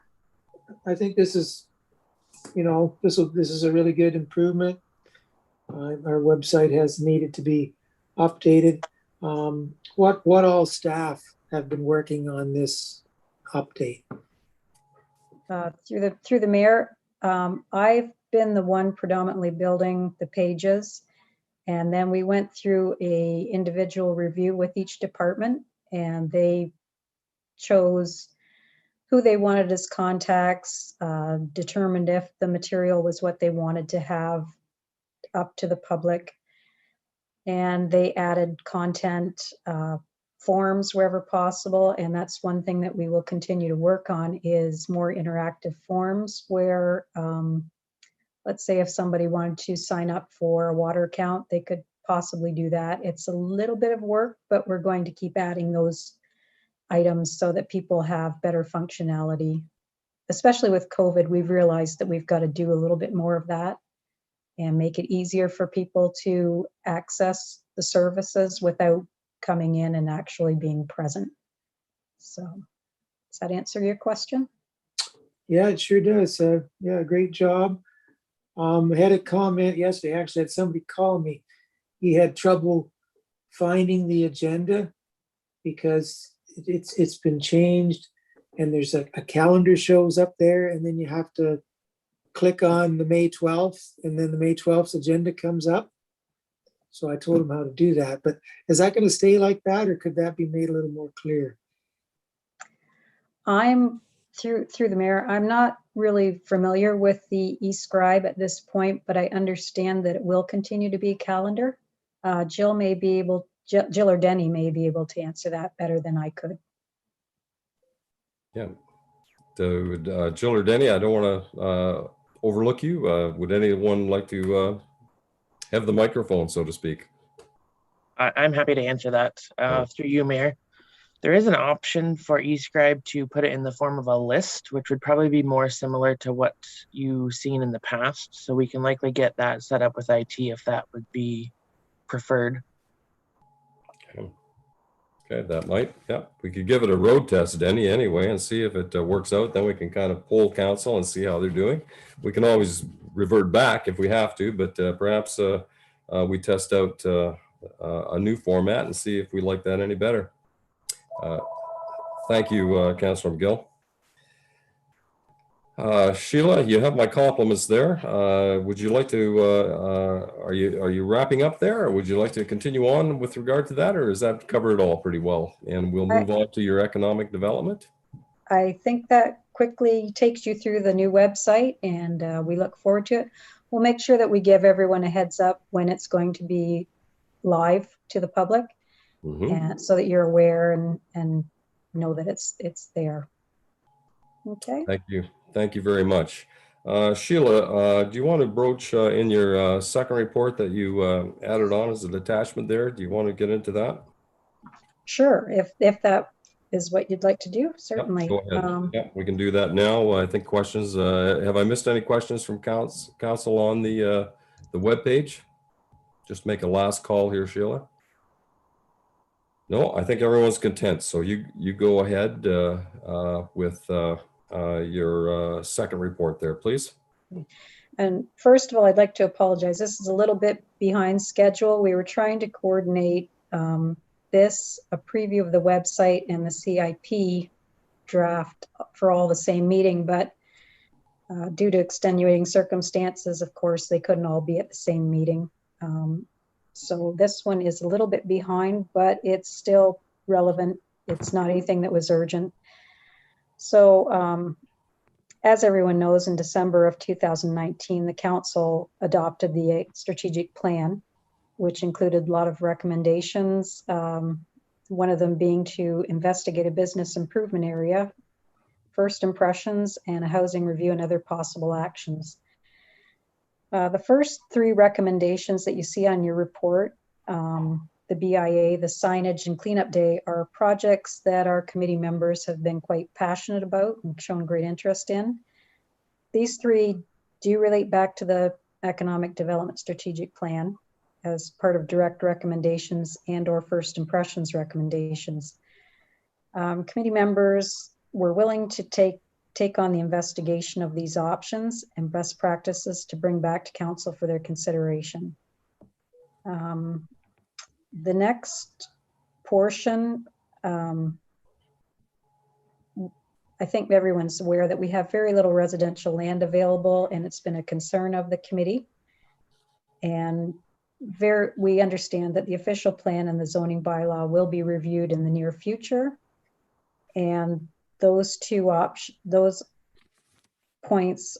I think this is, this is a really good improvement. Our website has needed to be updated. What all staff have been working on this update? Through the mayor, I've been the one predominantly building the pages, and then we went through a individual review with each department, and they chose who they wanted as contacts, determined if the material was what they wanted to have up to the public, and they added content forms wherever possible. And that's one thing that we will continue to work on, is more interactive forms where, let's say if somebody wanted to sign up for a water account, they could possibly do that. It's a little bit of work, but we're going to keep adding those items so that people have better functionality. Especially with COVID, we've realized that we've got to do a little bit more of that and make it easier for people to access the services without coming in and actually being present. So does that answer your question? Yeah, it sure does. Yeah, great job. I had a comment yesterday, actually had somebody call me. He had trouble finding the agenda because it's been changed, and there's a calendar shows up there, and then you have to click on the May 12th, and then the May 12th agenda comes up. So I told him how to do that. But is that going to stay like that, or could that be made a little more clear? I'm through the mayor. I'm not really familiar with the eScribe at this point, but I understand that it will continue to be a calendar. Jill or Denny may be able to answer that better than I could. Yeah. So, Jill or Denny, I don't want to overlook you. Would anyone like to have the microphone, so to speak? I'm happy to answer that through you, Mayor. There is an option for eScribe to put it in the form of a list, which would probably be more similar to what you've seen in the past. So we can likely get that set up with IT if that would be preferred. Okay, that might, yeah. We could give it a road test, Denny, anyway, and see if it works out. Then we can kind of poll council and see how they're doing. We can always revert back if we have to, but perhaps we test out a new format and see if we like that any better. Thank you, Councilor McGill. Sheila, you have my compliments there. Would you like to, are you wrapping up there, or would you like to continue on with regard to that, or is that covered it all pretty well? And we'll move on to your economic development. I think that quickly takes you through the new website, and we look forward to it. We'll make sure that we give everyone a heads up when it's going to be live to the public, and so that you're aware and know that it's there. Okay. Thank you. Thank you very much. Sheila, do you want to broach in your second report that you added on as a detachment there? Do you want to get into that? Sure, if that is what you'd like to do, certainly. Yep, go ahead. Yeah, we can do that now. I think questions, have I missed any questions from council on the webpage? Just make a last call here, Sheila. No, I think everyone's content. So you go ahead with your second report there, please. And first of all, I'd like to apologize. This is a little bit behind schedule. We were trying to coordinate a preview of the website and the CIP draft for all the same meeting, but due to extenuating circumstances, of course, they couldn't all be at the same meeting. So this one is a little bit behind, but it's still relevant. It's not anything that was urgent. So as everyone knows, in December of 2019, the council adopted the strategic plan, which included a lot of recommendations. One of them being to investigate a business improvement area, first impressions, and a housing review and other possible actions. The first three recommendations that you see on your report, the BIA, the signage, and cleanup day, are projects that our committee members have been quite passionate about and shown great interest in. These three do relate back to the Economic Development Strategic Plan as part of direct recommendations and/or first impressions recommendations. Committee members were willing to take on the investigation of these options and best practices to bring back to council for their consideration. The next portion, I think everyone's aware that we have very little residential land available, and it's been a concern of the committee. And we understand that the official plan and the zoning bylaw will be reviewed in the near future. And those those points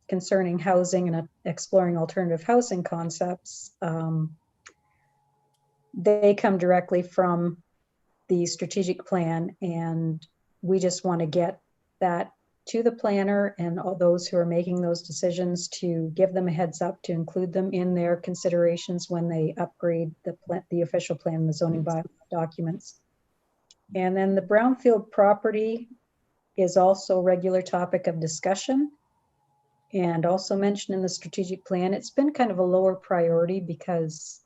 concerning housing and exploring alternative housing concepts, they come directly from the strategic plan, and we just want to get that to the planner and all those who are making those decisions to give them a heads up to include them in their considerations when they upgrade the official plan and the zoning bylaw documents. And then the brownfield property is also a regular topic of discussion and also mentioned in the strategic plan. It's been kind of a lower priority because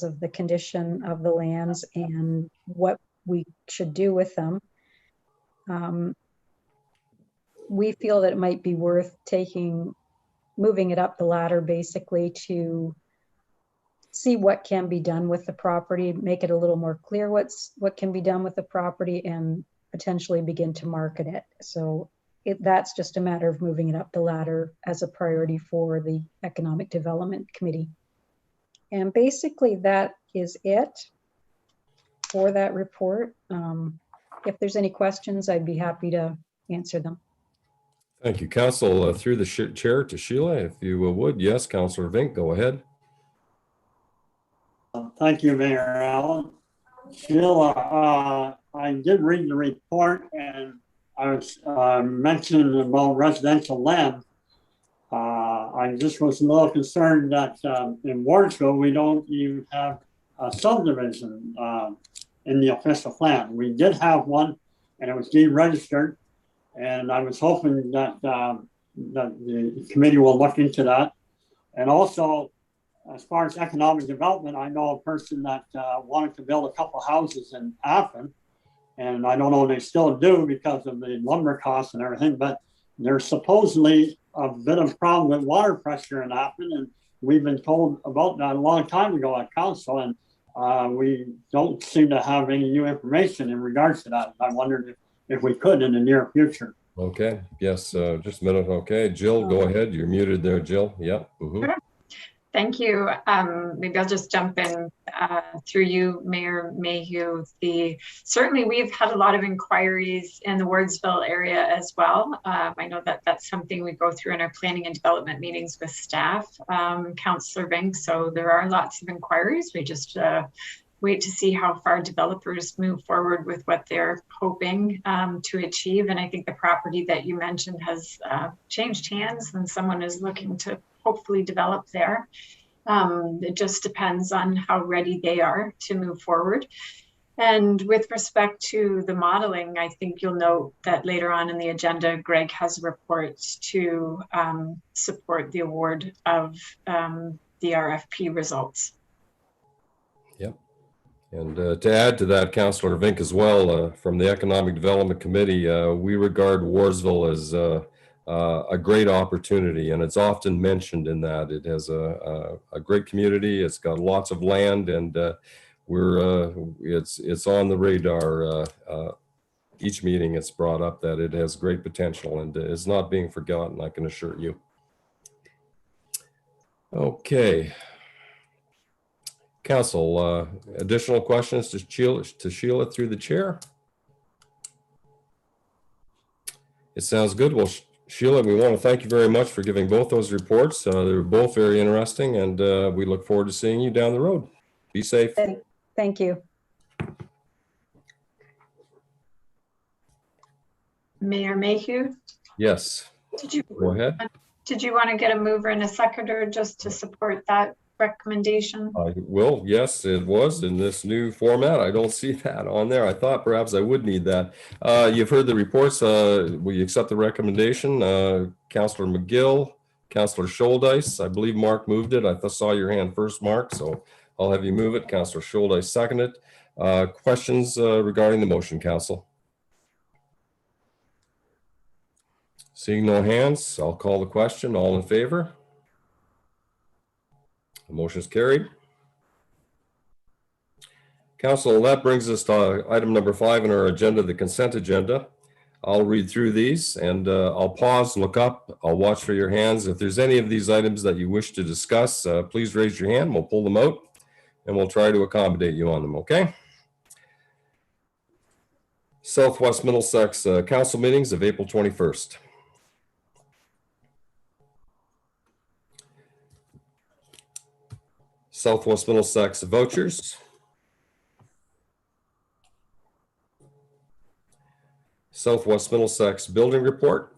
of the condition of the lands and what we should do with them. We feel that it might be worth moving it up the ladder basically to see what can be done with the property, make it a little more clear what can be done with the property, and potentially begin to market it. So that's just a matter of moving it up the ladder as a priority for the Economic Development Committee. And basically that is it for that report. If there's any questions, I'd be happy to answer them. Thank you, Council. Through the chair to Sheila, if you would. Yes, Councilor Vink, go ahead. Thank you, Mayor Allen. Sheila, I did read the report, and I was mentioning about residential land. I just was a little concerned that in Wardsville, we don't even have a subdivision in the official plan. We did have one, and it was deregistered, and I was hoping that, that the committee will look into that. And also, as far as economic development, I know a person that wanted to build a couple houses in Athens, and I don't know if they still do because of the lumber costs and everything, but there's supposedly a bit of problem with water pressure in Athens, and we've been told about that a long time ago at council, and we don't seem to have any new information in regards to that. I wondered if we could in the near future. Okay, yes, just a minute. Okay, Jill, go ahead. You're muted there, Jill. Yeah. Mhm. Sure. Thank you. Maybe I'll just jump in through you, Mayor Mayhew. Certainly we've had a lot of inquiries in the Wardsville area as well. I know that that's something we go through in our planning and development meetings with staff, Councillor Vink. So there are lots of inquiries. We just wait to see how far developers move forward with what they're hoping to achieve. And I think the property that you mentioned has changed hands and someone is looking to hopefully develop there. It just depends on how ready they are to move forward. And with respect to the modeling, I think you'll note that later on in the agenda, Greg has reports to support the award of the RFP results. Yep. And to add to that, Councillor Vink as well, from the Economic Development Committee, we regard Wardsville as a great opportunity, and it's often mentioned in that it has a great community. It's got lots of land, and it's on the radar. Each meeting it's brought up that it has great potential and is not being forgotten, I can assure you. Okay. Council, additional questions to Sheila through the chair? It sounds good. Well, Sheila, we want to thank you very much for giving both those reports. They were both very interesting, and we look forward to seeing you down the road. Be safe. Thank you. Mayor Mayhew? Yes. Go ahead. Did you want to get a mover and a seconder just to support that recommendation? I will. Yes, it was in this new format. I don't see that on there. I thought perhaps I would need that. You've heard the reports. We accept the recommendation. Councillor McGill, Councillor Scholdice. I believe Mark moved it. I saw your hand first, Mark, so I'll have you move it. Councillor Scholdice seconded. Questions regarding the motion, Council? Seeing no hands, I'll call the question. All in favor? The motion is carried. Council, that brings us to item number 5 on our agenda, the consent agenda. I'll read through these and I'll pause, look up. I'll watch for your hands. If there's any of these items that you wish to discuss, please raise your hand. We'll pull them out and we'll try to accommodate you on them, okay? Southwest Middlesex Council meetings of April 21st. Southwest Middlesex vouchers. Southwest Middlesex building report.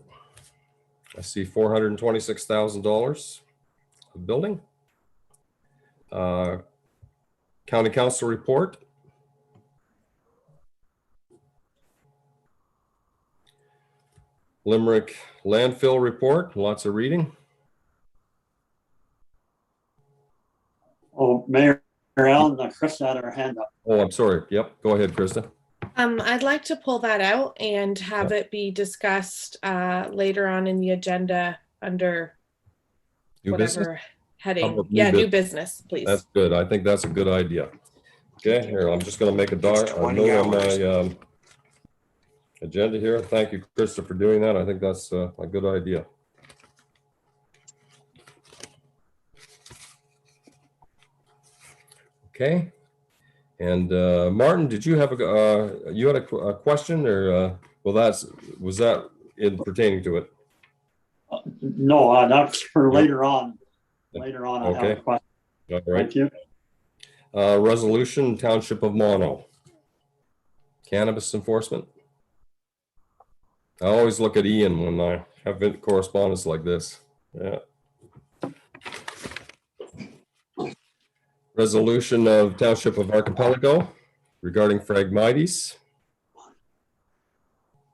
I see $426,000 of building. County Council report. Limerick landfill report, lots of reading. Oh, Mayor Allen, Krista had her hand up. Oh, I'm sorry. Yep, go ahead, Krista. I'd like to pull that out and have it be discussed later on in the agenda under New whatever business? heading. New New business, please. That's good. I think that's a good idea. Okay, here, I'm just going to make a note on my agenda here. Thank you, Krista, for doing that. I think that's a good idea. Okay. And Martin, did you have a question, or was that in pertaining to it? No, that's for later on. Later on, I have a question. All right. Thank you. Resolution Township of Mono. Cannabis enforcement. I always look at Ian when I have correspondence like this. Yeah. Resolution of Township of Archipelago regarding Phragmites.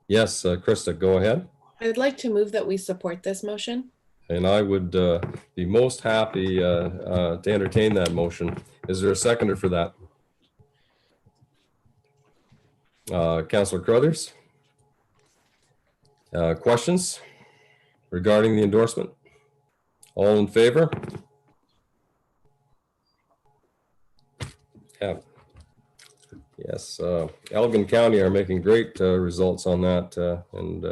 Yes, Krista, go ahead. I'd like to move that we support this motion. And I would be most happy to entertain that motion. Is there a seconder for that? Councillor Crothers? Questions regarding the endorsement? All in favor? Yeah. Yes, Elgin County are making great results on that, and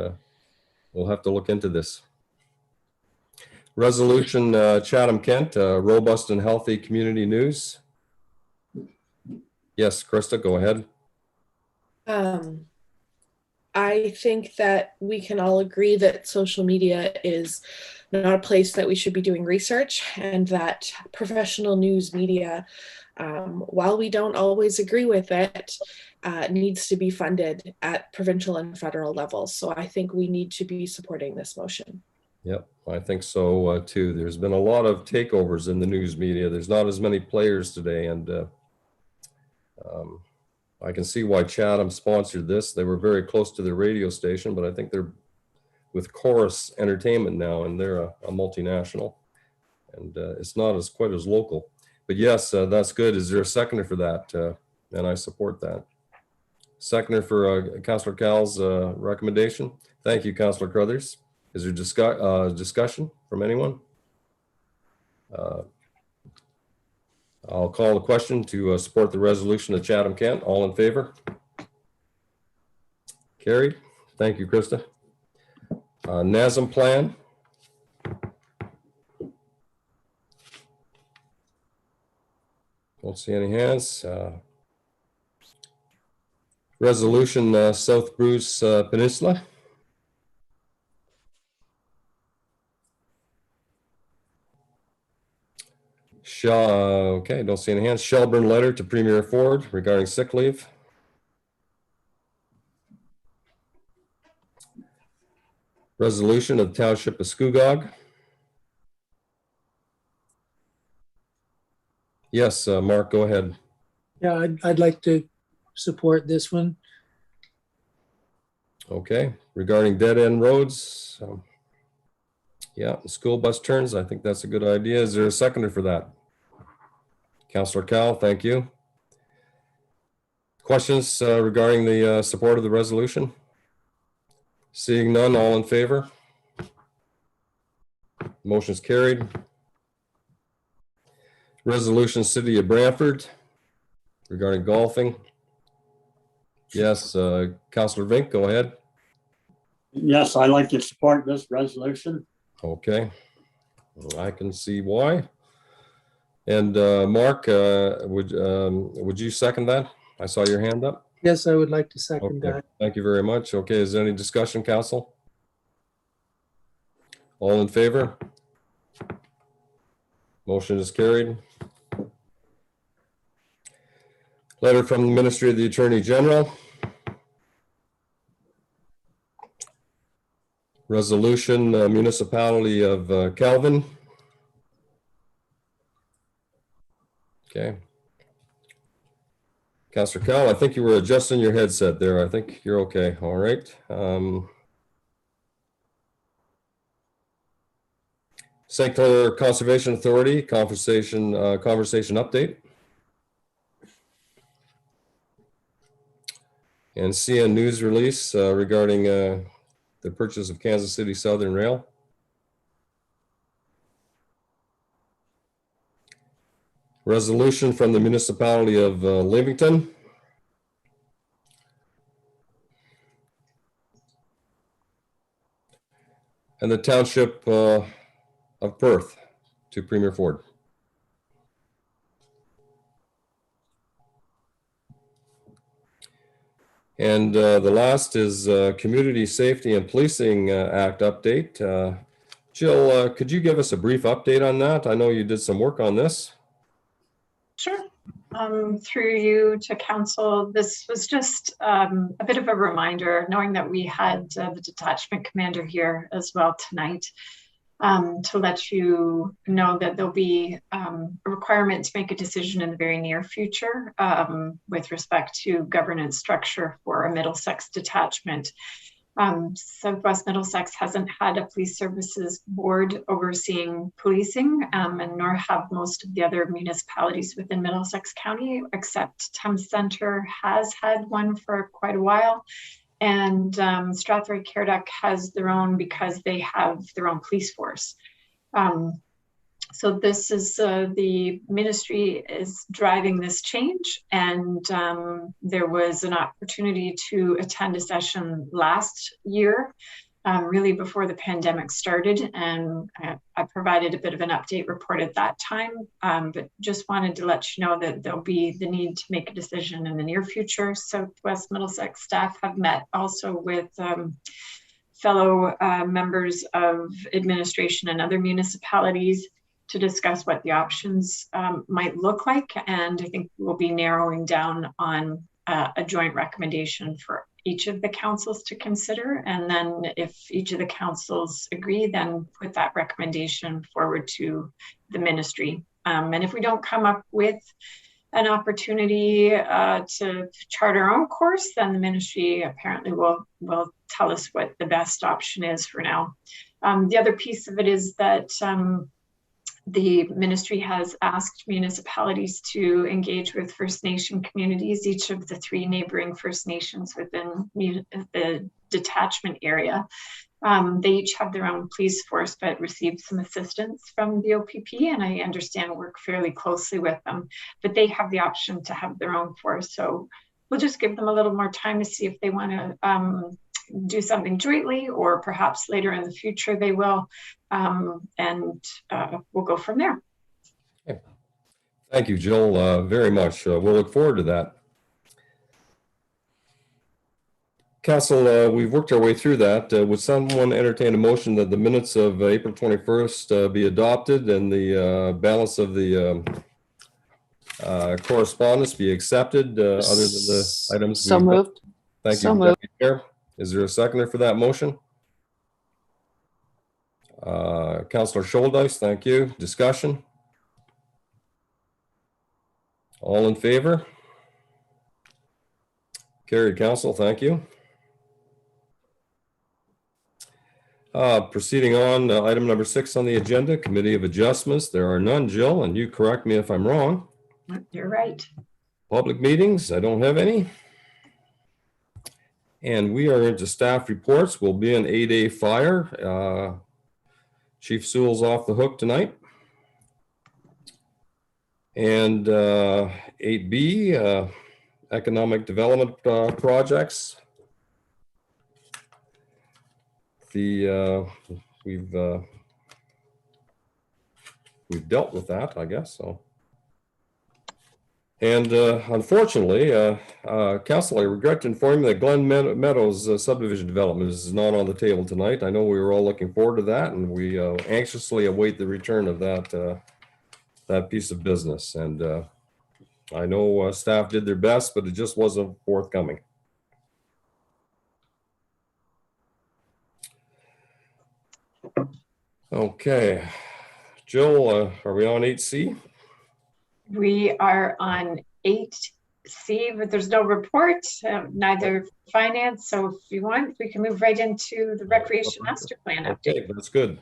we'll have to look into this. Resolution Chatham-Kent, robust and healthy community news. Yes, Krista, go ahead. I think that we can all agree that social media is not a place that we should be doing research, and that professional news media, while we don't always agree with it, needs to be funded at provincial and federal levels. So I think we need to be supporting this motion. Yep, I think so too. There's been a lot of takeovers in the news media. There's not as many players today, and I can see why Chatham sponsored this. They were very close to the radio station, but I think they're with Chorus Entertainment now, and they're a multinational, and it's not as quite as local. But yes, that's good. Is there a seconder for that? And I support that. Seconder for Councillor Cal's recommendation. Thank you, Councillor Crothers. Is there discussion from anyone? I'll call the question to support the resolution of Chatham-Kent. All in favor? Carried. Thank you, Krista. NASM plan. Don't see any hands. Resolution South Bruce Peninsula. Okay, don't see any hands. Shelburne letter to Premier Ford regarding sick leave. Resolution of the Township of Scugog. Yes, Mark, go ahead. Yeah, I'd like to support this one. Okay, regarding dead end roads. Yeah, school bus turns. I think that's a good idea. Is there a seconder for that? Councillor Cal, thank you. Questions regarding the support of the resolution? Seeing none, all in favor? Motion is carried. Resolution City of Brantford regarding golfing. Yes, Councillor Vink, go ahead. Yes, I'd like to support this resolution. Okay, I can see why. And Mark, would you second that? I saw your hand up. Yes, I would like to second Okay, that. thank you very much. Okay, is there any discussion, council? All in favor? Motion is carried. Letter from the Ministry of the Attorney General. Resolution, Municipality of Calvin. Okay. Councillor Cal, I think you were adjusting your headset there. I think you're okay. All right. St. Clair Conservation Authority conversation update. And CN news release regarding the purchase of Kansas City Southern Rail. Resolution from the municipality of Livingston. And the township of Perth to Premier Ford. And the last is Community Safety and Policing Act update. Jill, could you give us a brief update on that? I know you did some work on this. Sure. Through you to council, this was just a bit of a reminder, knowing that we had the detachment commander here as well tonight, to let you know that there'll be a requirement to make a decision in the very near future with respect to governance structure for a Middlesex detachment. Southwest Middlesex hasn't had a police services board overseeing policing, and nor have most of the other municipalities within Middlesex County, except Thames Centre has had one for quite a while. And Strathroy Careduck has their own because they have their own police force. So this is the ministry is driving this change, and there was an opportunity to attend a session last year, really before the pandemic started, and I provided a bit of an update report at that time, but just wanted to let you know that there'll be the need to make a decision in the near future. Southwest Middlesex staff have met also with fellow members of administration and other municipalities to discuss what the options might look like. And I think we'll be narrowing down on a joint recommendation for each of the councils to consider. And then if each of the councils agree, then put that recommendation forward to the ministry. And if we don't come up with an opportunity to chart our own course, then the ministry apparently will tell us what the best option is for now. The other piece of it is that the ministry has asked municipalities to engage with First Nation communities, each of the 3 neighboring First Nations within the detachment area. They each have their own police force, but received some assistance from the OPP, and I understand work fairly closely with them, but they have the option to have their own force. So we'll just give them a little more time to see if they want to do something jointly, or perhaps later in the future they will, and we'll go from there. Okay. Thank you, Jill, very much. We'll look forward to that. Council, we've worked our way through that. Would someone entertain a motion that the minutes of April 21st be adopted and the balance of the correspondence be accepted, other than the items? So moved. Thank you, Deputy Chair. Is there a seconder for that motion? Councillor Scholdice, thank you. Discussion? All in favor? Carried, Council, thank you. Proceeding on, item number 6 on the agenda, Committee of Adjustments. There are none, Jill, and you correct me if I'm wrong. You're right. Public meetings, I don't have any. And we are into staff reports. We'll be in 8A fire. Chief Sewell's off the hook tonight. And 8B, economic development projects. We've dealt with that, I guess so. And unfortunately, Council, I regret to inform you that Glen Meadows subdivision development is not on the table tonight. I know we were all looking forward to that, and we anxiously await the return of that piece of business. And I know staff did their best, but it just wasn't forthcoming. Okay, Jill, are we on 8C? We are on 8C, but there's no report, neither finance. So if you want, we can move right into the recreation master plan update. Okay, that's good.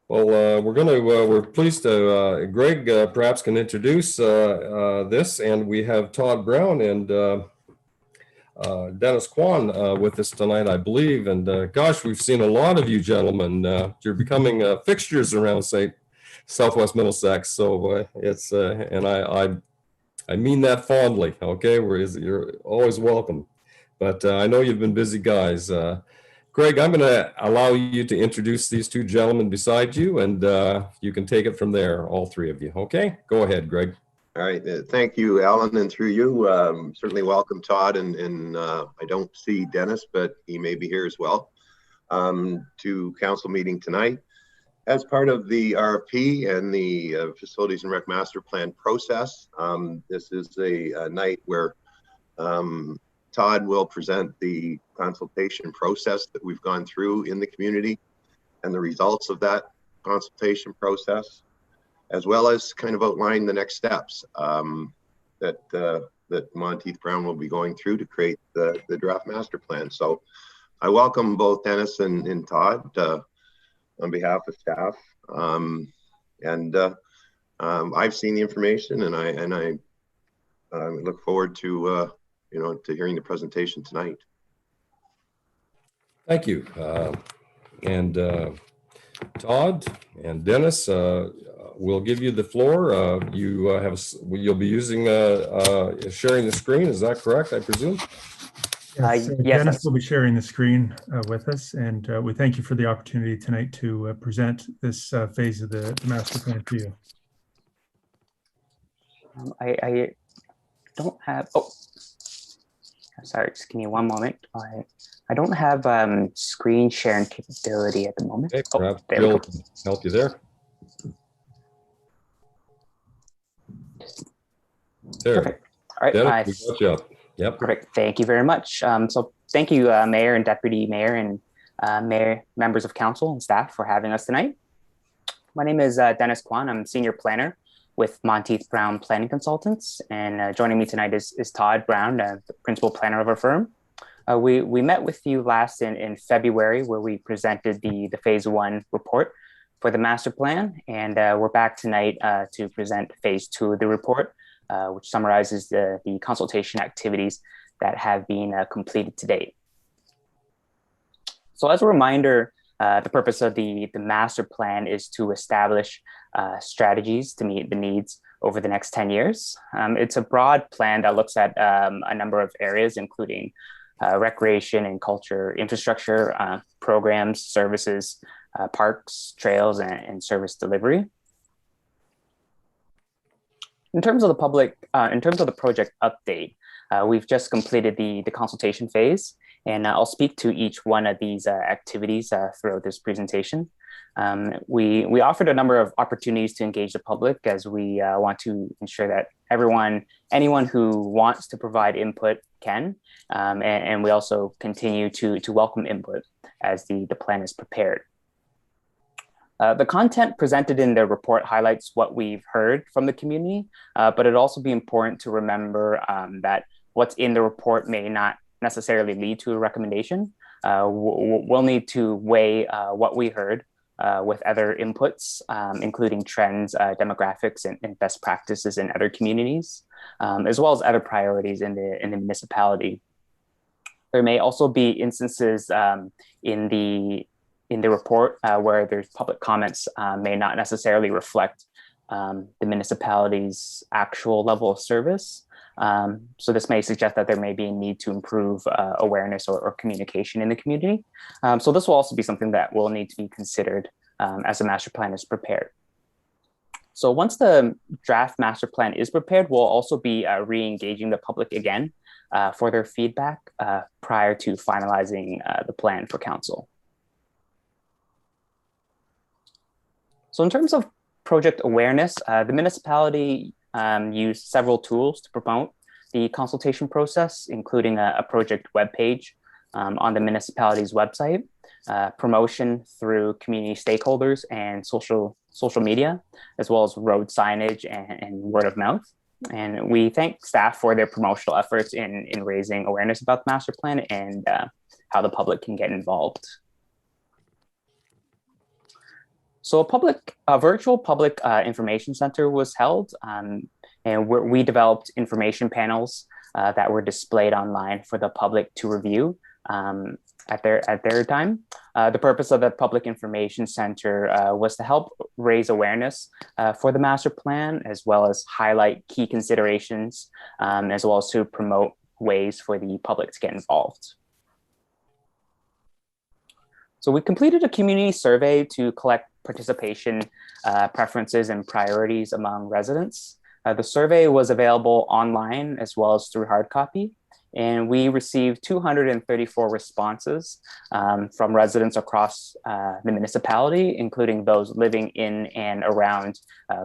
Well, we're pleased to, Greg perhaps can introduce this, and we have Todd Brown and Dennis Kwan with us tonight, I believe. And gosh, we've seen a lot of you gentlemen. You're becoming fixtures around Southwest Middlesex. So it's, and I mean that fondly, okay? You're always welcome. But I know you've been busy guys. Greg, I'm gonna allow you to introduce these 2 gentlemen beside you, and you can take it from there, all 3 of you, okay? Go ahead, Greg. All right, thank you, Alan, and through you, certainly welcome Todd, and I don't see Dennis, but he may be here as well, to council meeting tonight. As part of the RFP and the Facilities and Rec Master Plan process, this is a night where Todd will present the consultation process that we've gone through in the community and the results of that consultation process, as well as kind of outline the next steps that Monteith Brown will be going through to create the draft master plan. So I welcome both Dennis and Todd on behalf of staff. I've seen the information, and I look forward to to hearing the presentation tonight. Thank you. Todd and Dennis, we'll give you the floor. You'll be using sharing the screen. Is that correct? I presume. Yes, yes, Dennis will be sharing the screen with us, and we thank you for the opportunity tonight to present this phase of the master plan to you. I don't have, oh, sorry, just give me one moment. I don't have screen sharing capability at the moment. Okay, perhaps there Jill can help you there. There. Perfect. All right. Dennis, we got you up. Yep. Perfect. Thank you very much. So thank you, Mayor and Deputy Mayor and Mayor, members of council and staff for having us tonight. My name is Dennis Kwan. I'm Senior Planner with Monteith Brown Planning Consultants. And joining me tonight is Todd Brown, the Principal Planner of our firm. We met with you last in February, where we presented the Phase 1 report for the master plan. And we're back tonight to present Phase 2 of the report, which summarizes the consultation activities that have been completed to date. So as a reminder, the purpose of the master plan is to establish strategies to meet the needs over the next 10 years. It's a broad plan that looks at a number of areas, including recreation and culture infrastructure, programs, services, parks, trails, and service delivery. In terms of the project update, we've just completed the consultation phase, and I'll speak to each one of these activities throughout this presentation. We offered a number of opportunities to engage the public, as we want to ensure that anyone who wants to provide input can, and we also continue to welcome input as the plan is prepared. The content presented in the report highlights what we've heard from the community, but it'd also be important to remember that what's in the report may not necessarily lead to a recommendation. We'll need to weigh what we heard with other inputs, including trends, demographics, and best practices in other communities, as well as other priorities in the municipality. There may also be instances in the report where there's public comments may not necessarily reflect the municipality's actual level of service. So this may suggest that there may be a need to improve awareness or communication in the community. So this will also be something that will need to be considered as the master plan is prepared. So once the draft master plan is prepared, we'll also be re-engaging the public again for their feedback prior to finalizing the plan for council. So in terms of project awareness, the municipality used several tools to promote the consultation process, including a project webpage on the municipality's website, promotion through community stakeholders and social media, as well as road signage and word of mouth. And we thank staff for their promotional efforts in raising awareness about the master plan and how the public can get involved. So a virtual public information center was held, and we developed information panels that were displayed online for the public to review at their time. The purpose of the public information center was to help raise awareness for the master plan, as well as highlight key considerations, as well as to promote ways for the public to get involved. So we completed a community survey to collect participation preferences and priorities among residents. The survey was available online as well as through hard copy, and we received 234 responses from residents across the municipality, including those living in and around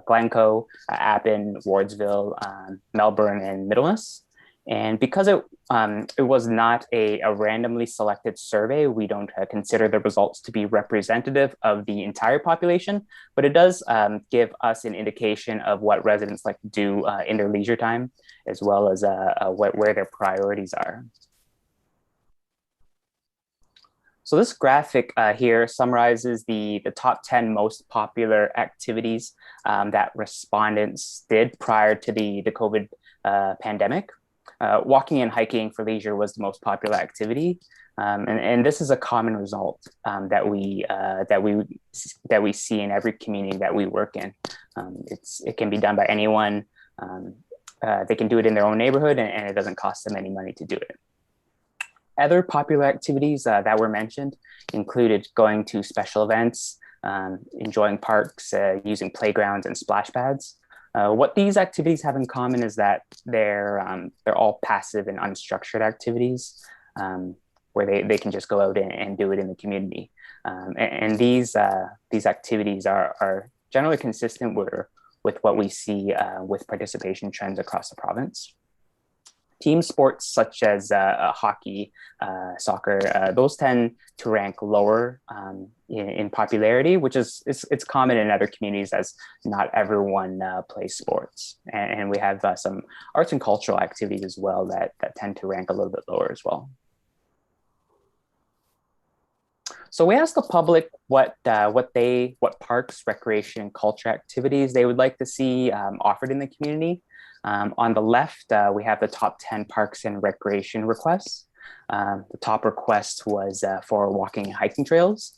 Glencoe, Appin, Wardsville, Melbourne, and Middlemas. And because it was not a randomly selected survey, we don't consider the results to be representative of the entire population, but it does give us an indication of what residents like to do in their leisure time, as well as where their priorities are. So this graphic here summarizes the top 10 most popular activities that respondents did prior to the COVID pandemic. Walking and hiking for leisure was the most popular activity. And this is a common result that we see in every community that we work in. It can be done by anyone. They can do it in their own neighborhood, and it doesn't cost them any money to do it. Other popular activities that were mentioned included going to special events, enjoying parks, using playgrounds and splash pads. What these activities have in common is that they're all passive and unstructured activities where they can just go out and do it in the community. And these activities are generally consistent with what we see with participation trends across the province. Team sports such as hockey, soccer, those tend to rank lower in popularity, which it's common in other communities as not everyone plays sports. And we have some arts and cultural activities as well that tend to rank a little bit lower as well. So we asked the public what parks, recreation, and culture activities they would like to see offered in the community. On the left, we have the top 10 parks and recreation requests. The top request was for walking and hiking trails.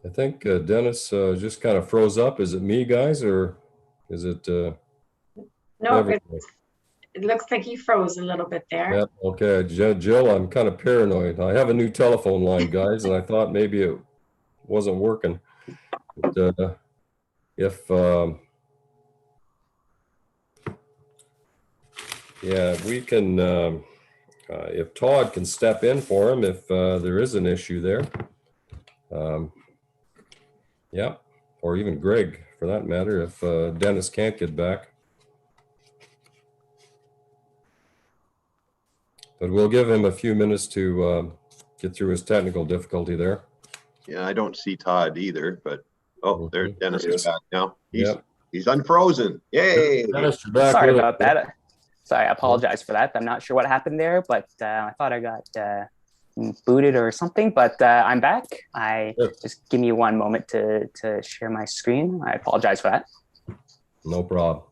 I think Dennis just kind of froze up. Is it me, guys, or is it? No, it looks like he froze a little bit there. Yeah, okay. Jill, I'm kind of paranoid. I have a new telephone line, guys, and I thought maybe it wasn't working. But, if we can, if Todd can step in for him, if there is an issue there. Yeah, or even Greg for that matter, if Dennis can't get back. But we'll give him a few minutes to get through his technical difficulty there. Yeah, I don't see Todd either, but there Dennis is back now. He's unfrozen. Yay! Dennis, you're back. Sorry about that. Sorry, I apologize for that. I'm not sure what happened there, but I thought I got booted or something, but I'm back. Just give me one moment to share my screen. I apologize for that. No problem.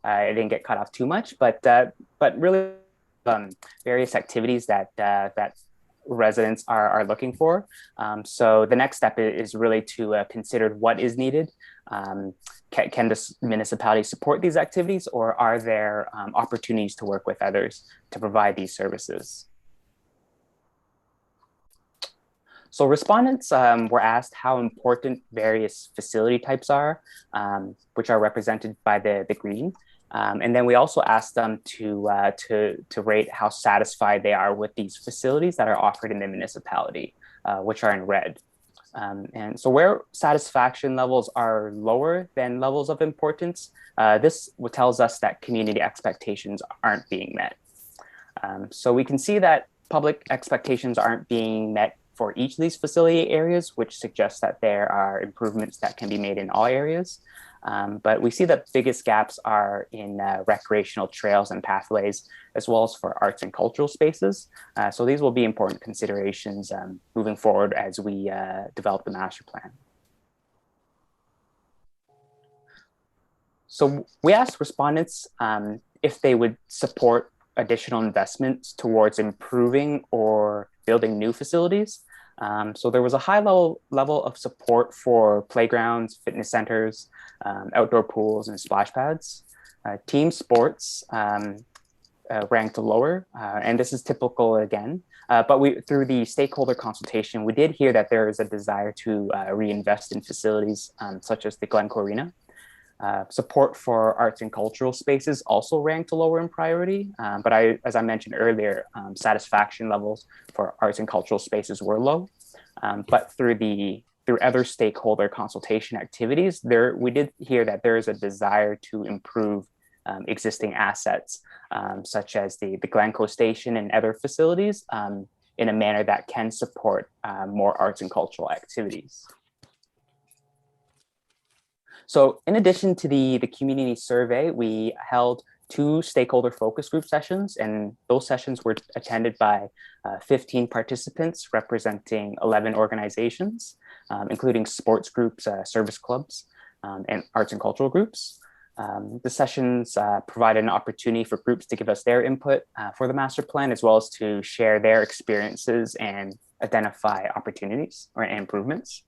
I didn't get cut off too much, but really various activities that residents are looking for. So the next step is really to consider what is needed. Can the municipality support these activities, or are there opportunities to work with others to provide these services? So respondents were asked how important various facility types are, which are represented by the green. And then we also asked them to rate how satisfied they are with these facilities that are offered in the municipality, which are in red. And so where satisfaction levels are lower than levels of importance, this tells us that community expectations aren't being met. So we can see that public expectations aren't being met for each of these facility areas, which suggests that there are improvements that can be made in all areas. But we see that the biggest gaps are in recreational trails and pathways, as well as for arts and cultural spaces. So these will be important considerations moving forward as we develop the master plan. So we asked respondents if they would support additional investments towards improving or building new facilities. So there was a high level of support for playgrounds, fitness centers, outdoor pools, and splash pads. Team sports ranked lower, and this is typical again. But through the stakeholder consultation, we did hear that there is a desire to reinvest in facilities such as the Glencoe Arena. Support for arts and cultural spaces also ranked lower in priority, but as I mentioned earlier, satisfaction levels for arts and cultural spaces were low. But through other stakeholder consultation activities, we did hear that there is a desire to improve existing assets, such as the Glencoe station and other facilities, in a manner that can support more arts and cultural activities. So in addition to the community survey, we held 2 stakeholder focus group sessions, and those sessions were attended by 15 participants representing 11 organizations, including sports groups, service clubs, and arts and cultural groups. The sessions provided an opportunity for groups to give us their input for the master plan, as well as to share their experiences and identify opportunities or improvements.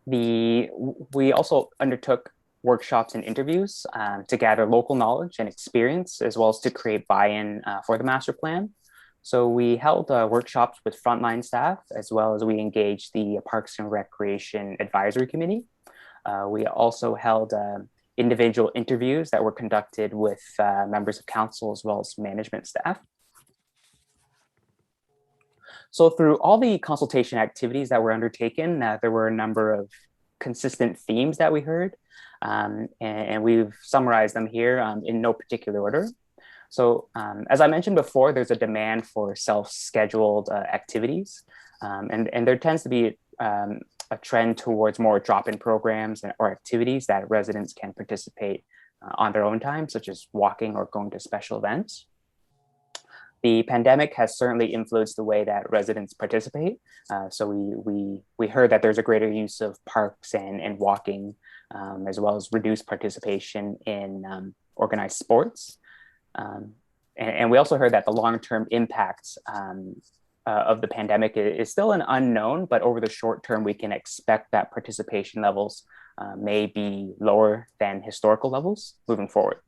We also undertook workshops and interviews to gather local knowledge and experience, as well as to create buy-in for the master plan. So we held workshops with frontline staff, as well as we engaged the Parks and Recreation Advisory Committee. We also held individual interviews that were conducted with members of council, as well as management staff. So through all the consultation activities that were undertaken, there were a number of consistent themes that we heard, and we've summarized them here in no particular order. So as I mentioned before, there's a demand for self-scheduled activities, and there tends to be a trend towards more drop-in programs or activities that residents can participate on their own time, such as walking or going to special events. The pandemic has certainly influenced the way that residents participate. So we heard that there's a greater use of parks and walking, as well as reduced participation in organized sports. And we also heard that the long-term impacts of the pandemic is still an unknown, but over the short term, we can expect that participation levels may be lower than historical levels moving forward.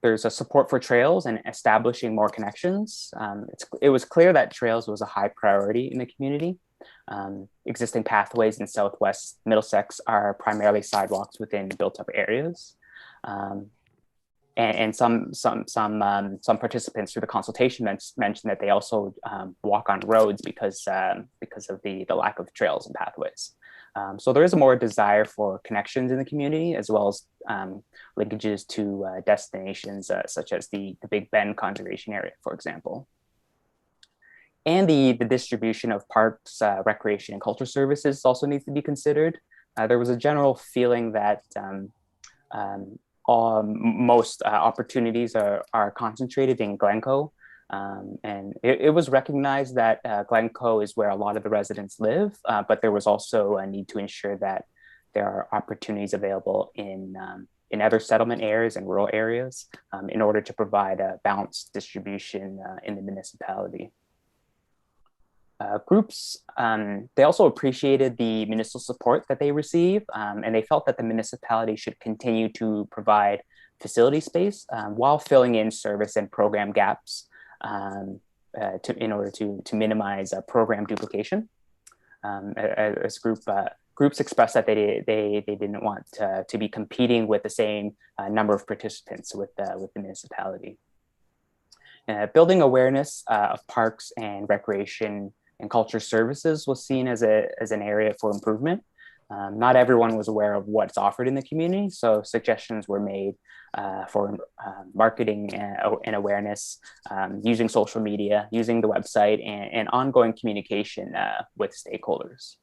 There's a support for trails and establishing more connections. It was clear that trails was a high priority in the community. Existing pathways in Southwest Middlesex are primarily sidewalks within built-up areas. And some participants through the consultation mentioned that they also walk on roads because of the lack of trails and pathways. So there is a more desire for connections in the community, as well as linkages to destinations such as the Big Bend Conservation Area, for example. And the distribution of parks, recreation, and culture services also needs to be considered. There was a general feeling that most opportunities are concentrated in Glencoe. And it was recognized that Glencoe is where a lot of the residents live, but there was also a need to ensure that there are opportunities available in other settlement areas and rural areas in order to provide a balanced distribution in the municipality. Groups, they also appreciated the municipal support that they receive, and they felt that the municipality should continue to provide facility space while filling in service and program gaps in order to minimize program duplication. As groups expressed that they didn't want to be competing with the same number of participants with the municipality. Building awareness of parks and recreation and culture services was seen as an area for improvement. Not everyone was aware of what's offered in the community, so suggestions were made for marketing and awareness, using social media, using the website, and ongoing communication with stakeholders.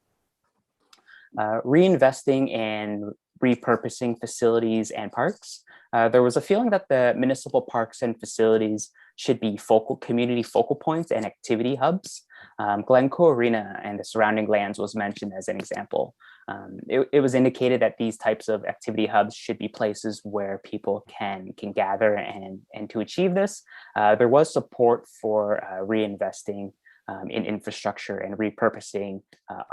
Reinvesting and repurposing facilities and parks. There was a feeling that the municipal parks and facilities should be community focal points and activity hubs. Glencoe Arena and the surrounding lands was mentioned as an example. It was indicated that these types of activity hubs should be places where people can gather, and to achieve this, there was support for reinvesting in infrastructure and repurposing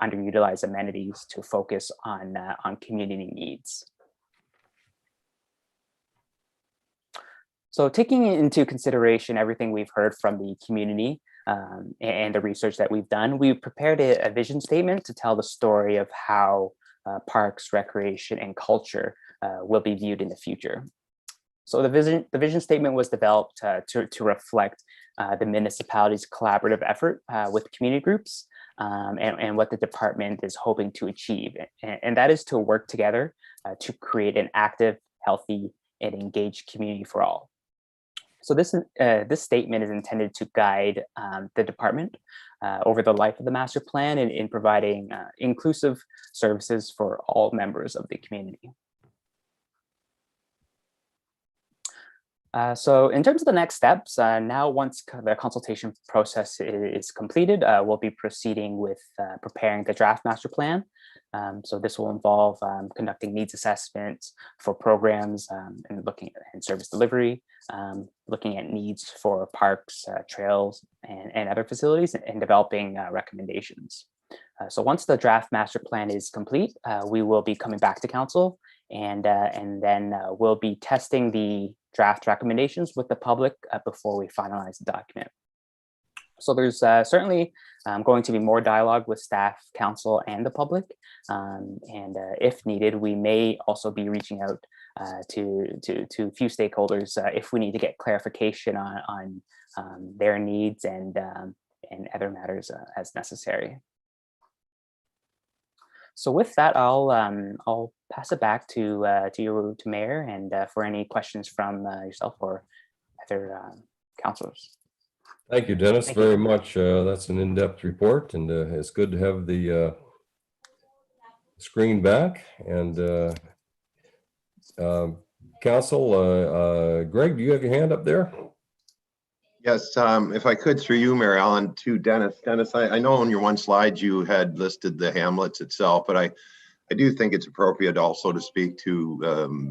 underutilized amenities to focus on community needs. So taking into consideration everything we've heard from the community and the research that we've done, we prepared a vision statement to tell the story of how parks, recreation, and culture will be viewed in the future. So the vision statement was developed to reflect the municipality's collaborative effort with community groups and what the department is hoping to achieve. And that is to work together to create an active, healthy, and engaged community for all. So this statement is intended to guide the department over the life of the master plan and in providing inclusive services for all members of the community. So in terms of the next steps, now once the consultation process is completed, we'll be proceeding with preparing the draft master plan. So this will involve conducting needs assessments for programs and looking at service delivery, looking at needs for parks, trails, and other facilities, and developing recommendations. So once the draft master plan is complete, we will be coming back to council and then we'll be testing the draft recommendations with the public before we finalize the document. So there's certainly going to be more dialogue with staff, council, and the public. And if needed, we may also be reaching out to a few stakeholders if we need to get clarification on their needs and other matters as necessary. So with that, I'll pass it back to Mayor, and for any questions from yourself or other councilors. Thank you, Dennis, Thank you. very much. That's an in-depth report, and it's good to have the screen back. And Council, Greg, do you have your hand up there? Yes, if I could, through you, Mary Ellen, to Dennis. Dennis, I know on your one slide you had listed the hamlets itself, but I do think it's appropriate also to speak to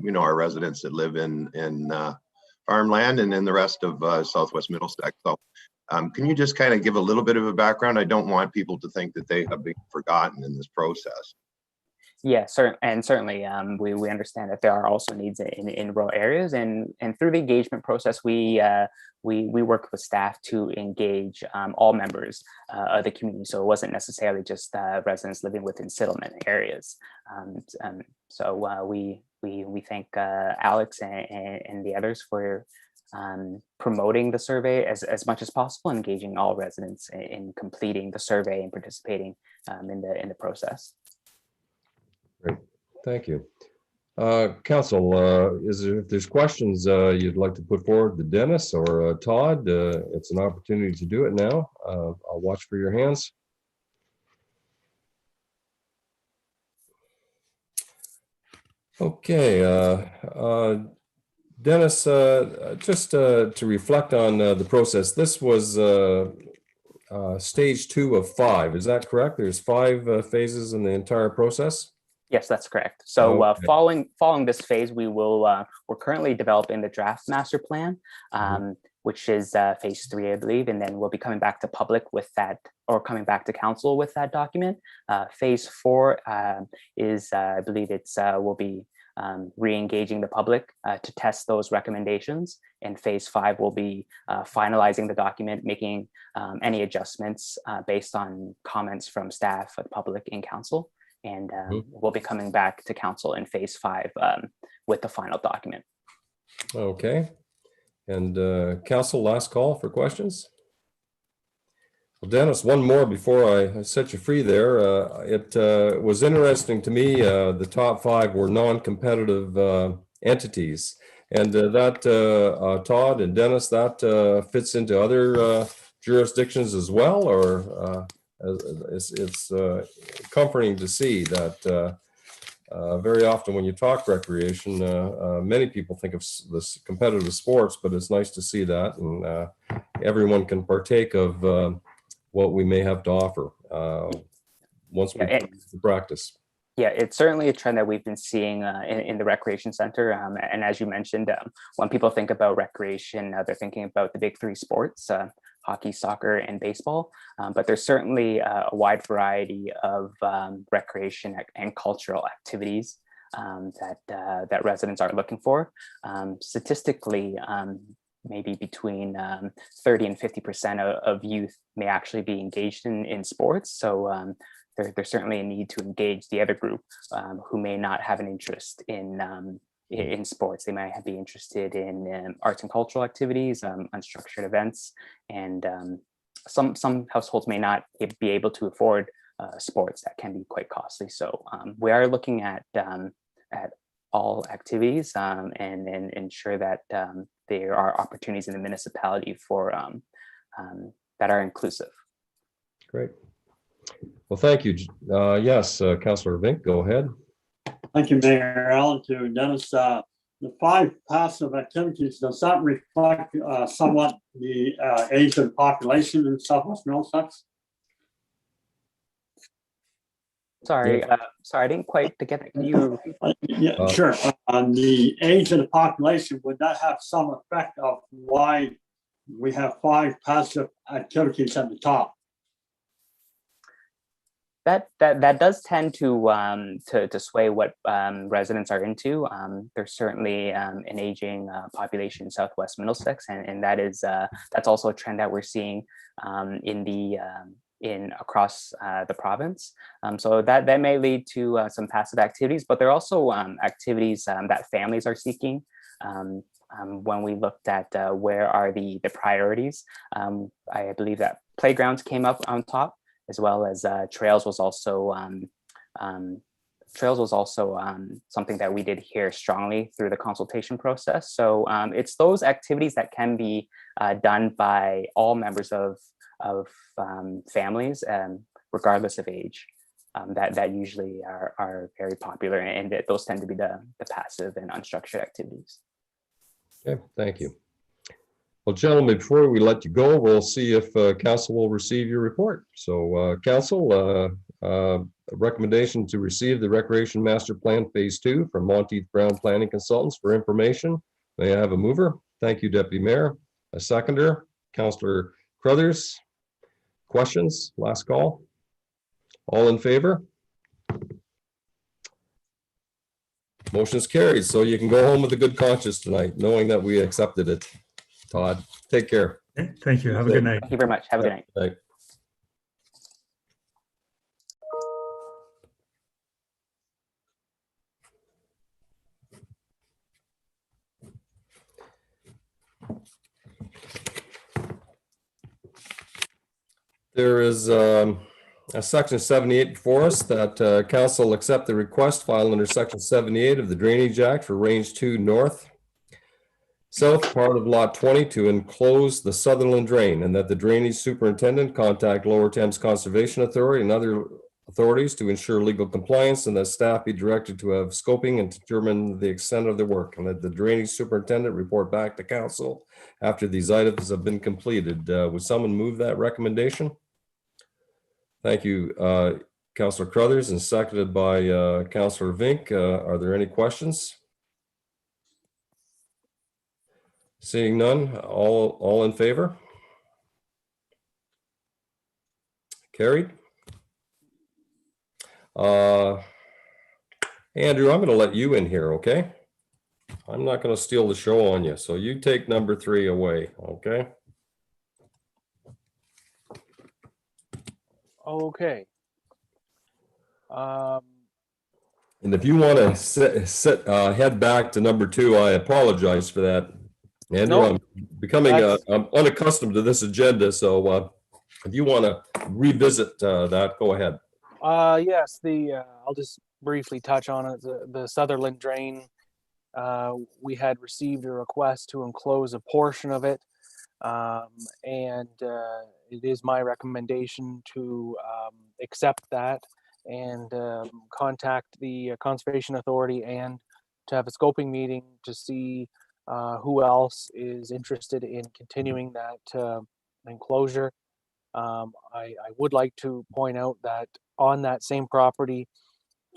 you know, our residents that live in farmland and in the rest of Southwest Middlesex. So can you just kind of give a little bit of a background? I don't want people to think that they have been forgotten in this process. Yeah, certainly we understand that there are also needs in rural areas, and through the engagement process, we work with staff to engage all members of the community. So it wasn't necessarily just residents living within settlement areas. So we thank Alex and the others for promoting the survey as much as possible, engaging all residents in completing the survey and participating in the process. Great, thank you. Council, if there's questions you'd like to put forward to Dennis or Todd, it's an opportunity to do it now. I'll watch for your hands. Okay, Dennis, just to reflect on the process, this was stage 2 of 5, is that correct? There's 5 phases in the entire process? Yes, that's correct. So Okay. following this phase, we're currently developing the draft master plan, which is phase 3, I believe, and then we'll be coming back to public with that, or coming back to council with that document. Phase 4 is, I believe we'll be re-engaging the public to test those recommendations, and phase 5 will be finalizing the document, making any adjustments based on comments from staff, the public, and council. And we'll be coming back to council in phase 5 with the final document. Okay. And council, last call for questions. Well, Dennis, one more before I set you free there. It was interesting to me, the top 5 were non-competitive entities. And Todd and Dennis, that fits into other jurisdictions as well, or it's comforting to see that very often when you talk recreation, many people think of this competitive sports, but it's nice to see that, and everyone can partake of what we may have to offer once we put it to practice. Yeah, it's certainly a trend that we've been seeing in the recreation center. And as you mentioned, when people think about recreation, they're thinking about the big 3 sports, hockey, soccer, and baseball. But there's certainly a wide variety of recreation and cultural activities that residents are looking for. Statistically, maybe between 30 and 50% of youth may actually be engaged in sports. So there's certainly a need to engage the other group who may not have an interest in sports. They might be interested in arts and cultural activities, unstructured events, and some households may not be able to afford sports that can be quite costly. So we are looking at all activities and ensure that there are opportunities in the municipality for that are inclusive. Great. Well, thank you. Yes, Councillor Vink, go ahead. Thank you, Mayor Allen. To Dennis, the 5 passive activities, does that reflect somewhat the age of the population in Southwest Middlesex? Sorry, sorry, I didn't quite get that. Can you? Yeah, sure. On the age of the population, would that have some effect of why we have 5 passive activities at the top? That does tend to sway what residents are into. There's certainly an aging population in Southwest Middlesex, and that is that's also a trend that we're seeing in across the province. So that may lead to some passive activities, but there are also activities that families are seeking. When we looked at where are the priorities, I believe that playgrounds came up on top, as well as trails was also something that we did hear strongly through the consultation process. So it's those activities that can be done by all members of families, regardless of age, that usually are very popular, and that those tend to be the passive and unstructured activities. Okay, thank you. Well, gentlemen, before we let you go, we'll see if council will receive your report. So council, a recommendation to receive the Recreation Master Plan Phase 2 from Monteith Brown Planning Consultants for information. May I have a mover? Thank you, Deputy Mayor. A seconder, Councillor Crothers. Questions? Last call. All in favor? Motion is carried. So you can go home with a good conscience tonight, knowing that we accepted it. Todd, take care. Thank you. Have a good night. Thank you very much. Have a good night. There is a section 78 before us that council accept the request filed under section 78 of the Drainage Act for Range 2 North South part of Lot 20 to enclose the Sutherland Drain, and that the drainage superintendent contact Lower Thames Conservation Authority and other authorities to ensure legal compliance, and that staff be directed to have scoping and determine the extent of the work, and that the drainage superintendent report back to council after these items have been completed. Would someone move that recommendation? Thank you, Councillor Crothers, and seconded by Councillor Vink. Are there any questions? Seeing none, all in favor? Carried. Andrew, I'm going to let you in here, okay? I'm not going to steal the show on you, so you take number 3 away, okay? Okay. And if you want to head back to number 2, I apologize for that. Andrew, Nope. I'm becoming I'm unaccustomed to this agenda, so if you want to revisit that, go ahead. Yes, I'll just briefly touch on it. The Sutherland Drain, we had received a request to enclose a portion of it, and it is my recommendation to accept that and contact the Conservation Authority and to have a scoping meeting to see who else is interested in continuing that enclosure. I would like to point out that on that same property,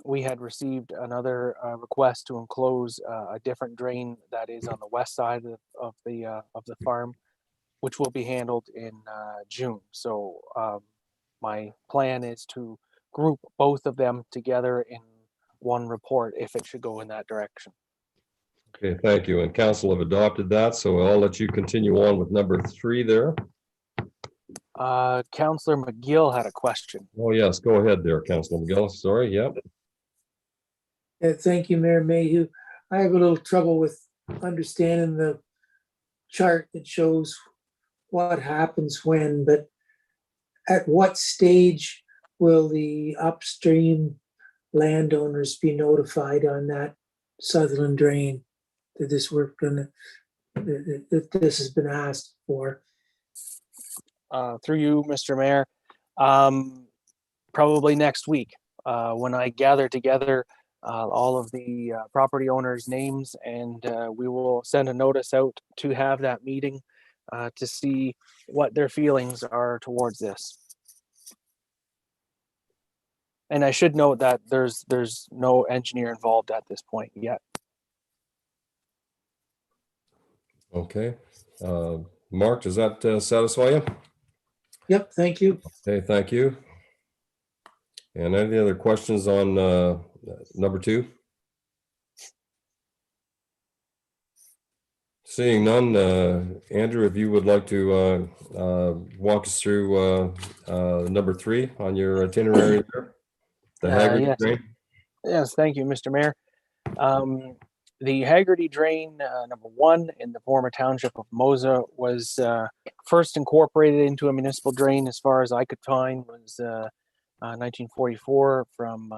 we had received another request to enclose a different drain that is on the west side of the farm, which will be handled in June. So my plan is to group both of them together in one report if it should go in that direction. Okay, thank you. And council have adopted that, so I'll let you continue on with number 3 there. Councillor McGill had a question. Oh, yes, go ahead there, Councillor McGill. Sorry, yep. Yeah, thank you, Mayor Mayhew. I have a little trouble with understanding the chart that shows what happens when, but at what stage will the upstream landowners be notified on that Sutherland Drain, that this work gonna, that this has been asked for? Through you, Mr. Mayor, probably next week, when I gather together all of the property owners' names, and we will send a notice out to have that meeting to see what their feelings are towards this. And I should note that there's no engineer involved at this point yet. Okay. Mark, does that satisfy you? Yep, thank you. Okay, thank you. And any other questions on number 2? Seeing none, Andrew, if you would like to walk us through number 3 on your itinerary there, the Haggerty Yes. Drain. Yes, thank you, Mr. Mayor. The Haggerty Drain, number 1 in the former township of Mosa, was first incorporated into a municipal drain, as far as I could find, was 1944 from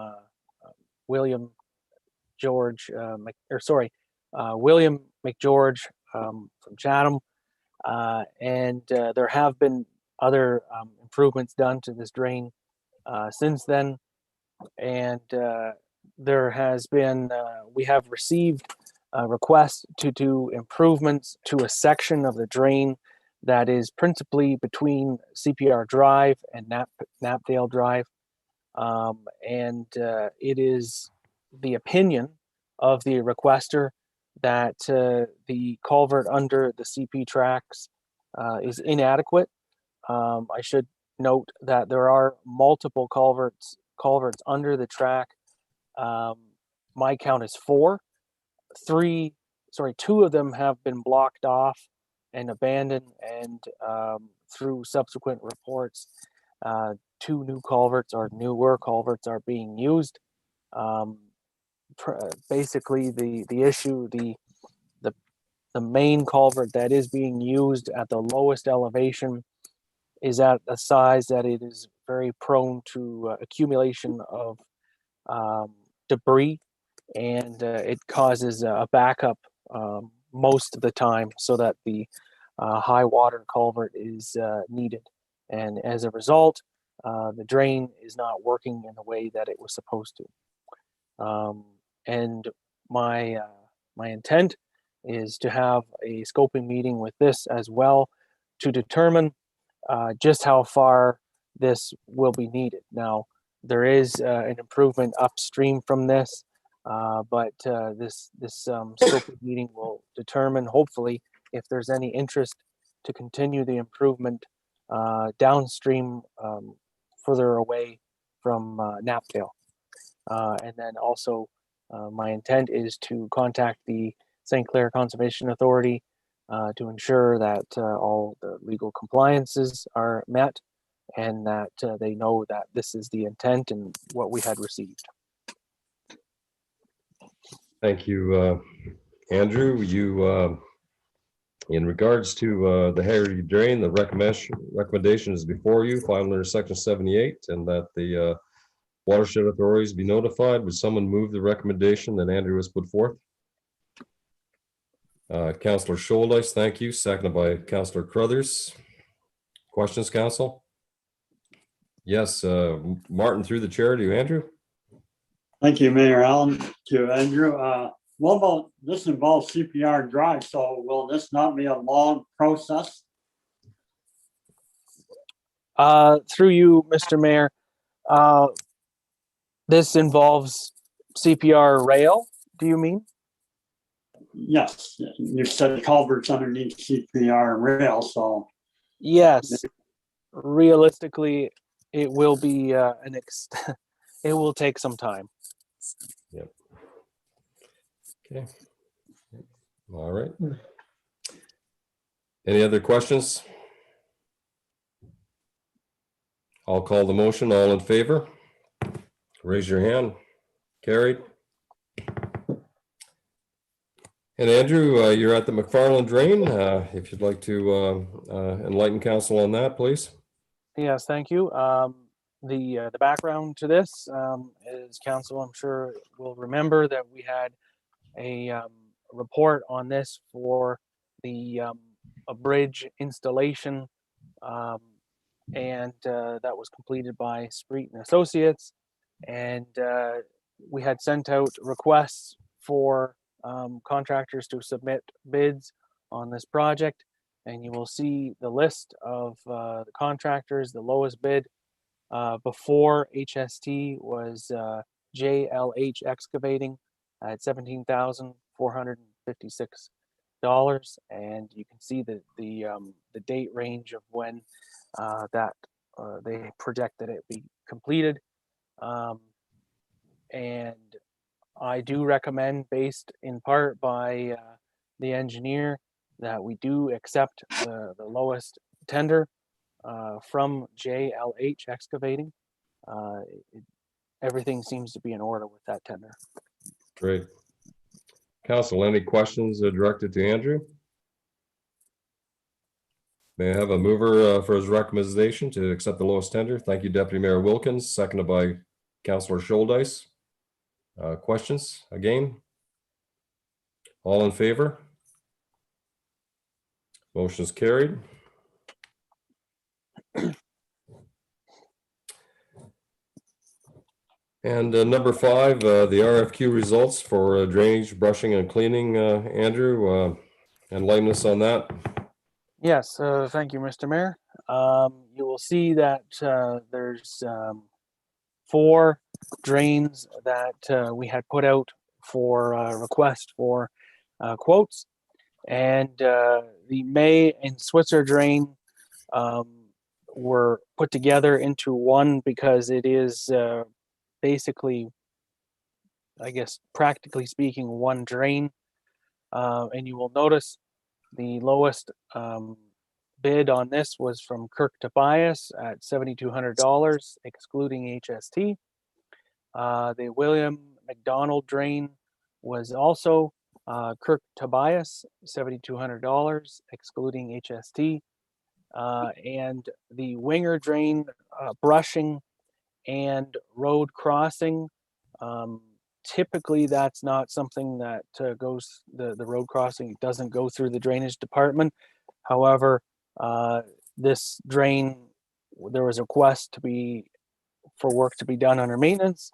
William McGeorge from Chatham. And there have been other improvements done to this drain since then. And there has been, we have received requests to do improvements to a section of the drain that is principally between CPR Drive and Knapdale Drive. And it is the opinion of the requester that the culvert under the CP tracks is inadequate. I should note that there are multiple culverts under the track. My count is 4. 2 of them have been blocked off and abandoned, and through subsequent reports, 2 new culverts or newer culverts are being used. Basically, the issue, the main culvert that is being used at the lowest elevation is at a size that it is very prone to accumulation of debris, and it causes a backup most of the time, so that the high water culvert is needed. And as a result, the drain is not working in the way that it was supposed to. And my intent is to have a scoping meeting with this as well to determine just how far this will be needed. Now, there is an improvement upstream from this, but this scoping meeting will determine, hopefully, if there's any interest to continue the improvement downstream further away from Knapdale. And then also, my intent is to contact the St. Clair Conservation Authority to ensure that all the legal compliances are met, and that they know that this is the intent and what we had received. Thank you, Andrew. You, in regards to the Haggerty Drain, the recommendation is before you, filed under Section 78, and that the watershed authorities be notified. Would someone move the recommendation that Andrew has put forth? Councillor Scholdice, thank you. Seconded by Councillor Crothers. Questions, Council? Yes, Martin, through the chair to you, Andrew. Thank you, Mayor Allen. Thank you, Andrew. What about, this involves CPR Drive, so will this not be a long process? Through you, Mr. Mayor, this involves CPR rail, do you mean? Yes, you said culverts underneath CPR rail, so. Yes, realistically, it will be it will take some time. Yep. Okay. All right. Any other questions? I'll call the motion. All in favor? Raise your hand. Carried. And Andrew, you're at the McFarland Drain. If you'd like to enlighten council on that, please. Yes, thank you. The background to this is council, I'm sure, will remember that we had a report on this for the a bridge installation, and that was completed by Spreet and Associates. And we had sent out requests for contractors to submit bids on this project, and you will see the list of the contractors. The lowest bid before HST was JLH Excavating at $17,456, and you can see the date range of when that they projected it be completed. And I do recommend, based in part by the engineer, that we do accept the lowest tender from JLH Excavating. Everything seems to be in order with that tender. Great. Council, any questions directed to Andrew? May I have a mover for his recommendation to accept the lowest tender? Thank you, Deputy Mayor Wilkins, seconded by Councillor Scholdice. Questions again? All in favor? Motion is carried. And number 5, the RFQ results for drainage, brushing, and cleaning. Andrew, enlighten us on that. Yes, thank you, Mr. Mayor. You will see that there's 4 drains that we had put out for request for quotes, and the May and Switzer drain were put together into one because it is basically, I guess, practically speaking, one drain. And you will notice the lowest bid on this was from Kirk Tobias at $7,200, excluding HST. The William McDonald drain was also Kirk Tobias, $7,200, excluding HST. And the Winger drain, brushing and road crossing, typically that's not something that goes, the road crossing doesn't go through the drainage department. However, this drain, there was a request for work to be done under maintenance,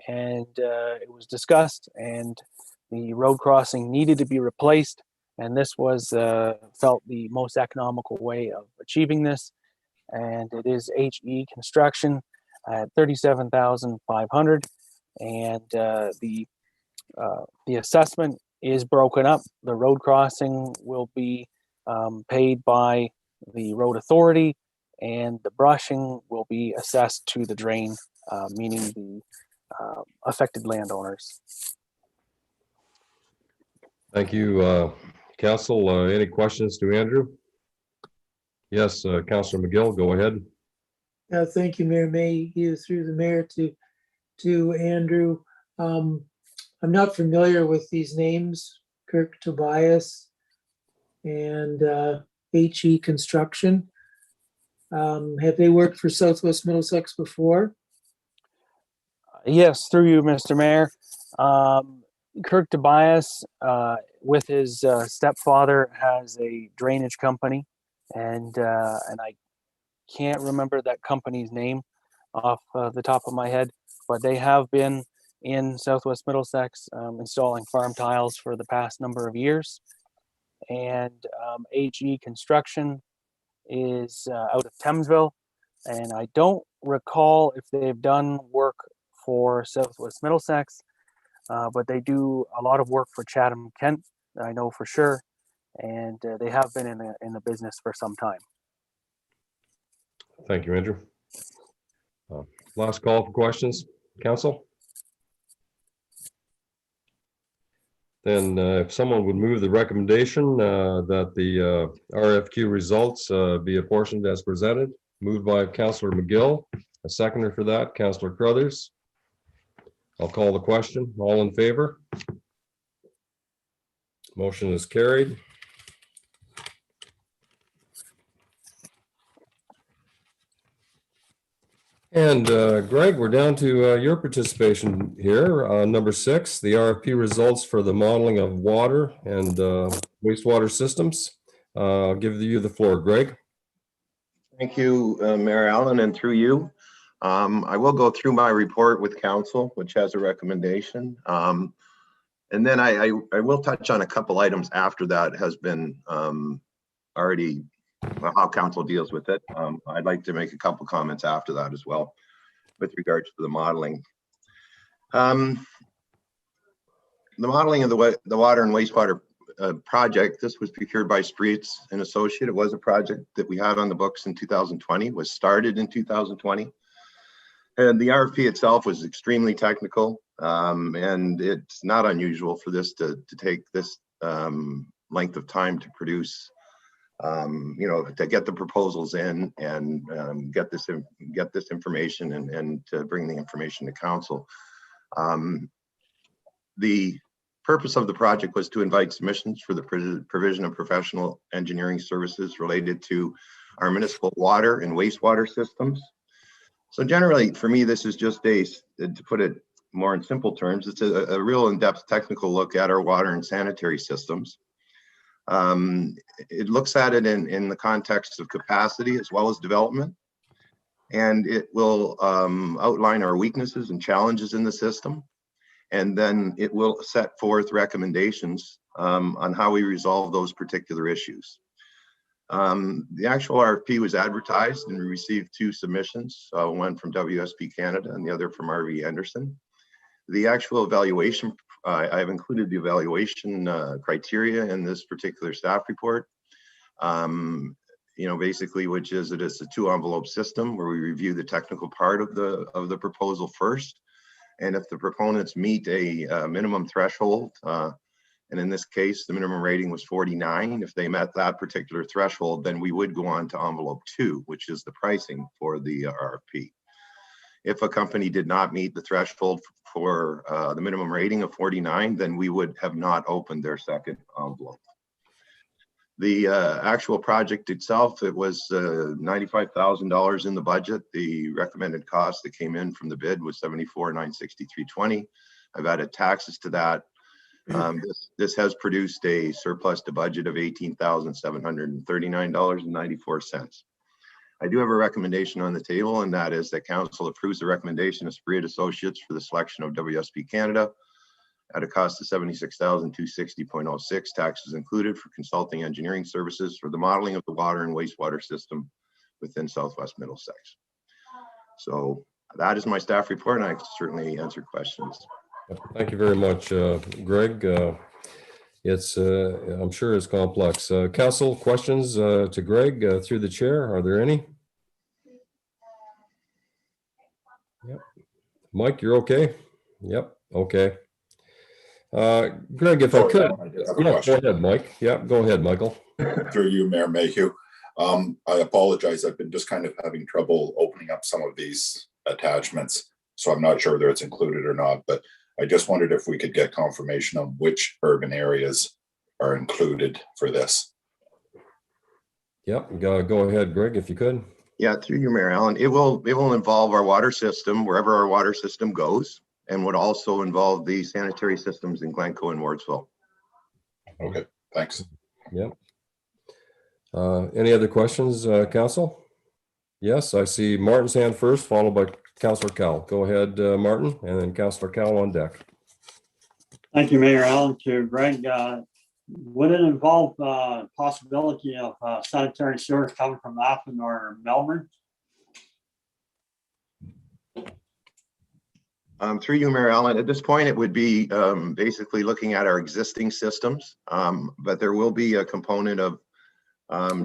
and it was discussed, and the road crossing needed to be replaced, and this was felt the most economical way of achieving this, and it is HE Construction at $37,500, and the assessment is broken up. The road crossing will be paid by the road authority, and the brushing will be assessed to the drain, meaning the affected landowners. Thank you, Council. Any questions to Andrew? Yes, Councillor McGill, go ahead. Thank you, Mayor Mayhew, through the mayor to Andrew. I'm not familiar with these names, Kirk Tobias and HE Construction. Have they worked for Southwest Middlesex before? Yes, through you, Mr. Mayor. Kirk Tobias, with his stepfather, has a drainage company, and I can't remember that company's name off the top of my head, but they have been in Southwest Middlesex installing farm tiles for the past number of years. And HE Construction is out of Thamesville, and I don't recall if they've done work for Southwest Middlesex, but they do a lot of work for Chatham Kent, I know for sure, and they have been in the business for some time. Thank you, Andrew. Last call for questions, Council. Then if someone would move the recommendation that the RFQ results be apportioned as presented, moved by Councillor McGill, a seconder for that, Councillor Crothers. I'll call the question. All in favor? Motion is carried. And Greg, we're down to your participation here. Number 6, the RFP results for the modeling of water and wastewater systems. I'll give you the floor, Greg. Thank you, Mayor Allen, and through you. I will go through my report with council, which has a recommendation. And then I will touch on a couple items after that has been already, how council deals with it. I'd like to make a couple comments after that as well with regards to the modeling. The modeling of the water and wastewater project, this was procured by Spreetz and Associate. It was a project that we had on the books in 2020, was started in 2020. And the RFP itself was extremely technical, and it's not unusual for this to take this length of time to produce, to get the proposals in and get this information and to bring the information to council. The purpose of the project was to invite submissions for the provision of professional engineering services related to our municipal water and wastewater systems. So generally, for me, this is just to put it more in simple terms, it's a real in-depth technical look at our water and sanitary systems. It looks at it in the context of capacity as well as development, and it will outline our weaknesses and challenges in the system. And then it will set forth recommendations on how we resolve those particular issues. The actual RFP was advertised and we received 2 submissions, one from WSP Canada and the other from RV Anderson. The actual evaluation, I've included the evaluation criteria in this particular staff report. Basically, which is it is a 2-envelope system where we review the technical part of the proposal first. And if the proponents meet a minimum threshold, and in this case, the minimum rating was 49. If they met that particular threshold, then we would go on to envelope 2, which is the pricing for the RFP. If a company did not meet the threshold for the minimum rating of 49, then we would have not opened their second envelope. The actual project itself, it was $95,000 in the budget. The recommended cost that came in from the bid was $74,963.20. I've added taxes to that. This has produced a surplus to budget of $18,739.94. I do have a recommendation on the table, and that is that council approves the recommendation of Spreetz Associates for the selection of WSP Canada at a cost of $76,260.06, taxes included, for consulting engineering services for the modeling of the water and wastewater system within Southwest Middlesex. So that is my staff report, and I can certainly answer questions. Thank you very much, Greg. I'm sure it's complex. Council, questions to Greg through the chair? Are there any? Yep. Mike, you're okay? Yep. Okay. Greg, if I could, go ahead, Mike. Yeah, go ahead, Michael. Through you, Mayor Mayhew. I apologize. I've been just kind of having trouble opening up some of these attachments, so I'm not sure whether it's included or not, but I just wondered if we could get confirmation on which urban areas are included for this. Yep, go ahead, Greg, if you could. Yeah, through you, Mayor Allen. It will involve our water system, wherever our water system goes, and would also involve the sanitary systems in Glencoe and Wardsville. Okay, thanks. Yep. Any other questions, Council? Yes, I see Martin's hand first, followed by Councillor Cowell. Go ahead, Martin, and then Councillor Cowell on deck. Thank you, Mayor Allen. To Greg, would it involve possibility of sanitary sewers coming from Appin or Melbourne? Through you, Mayor Allen, at this point, it would be basically looking at our existing systems, but there will be a component of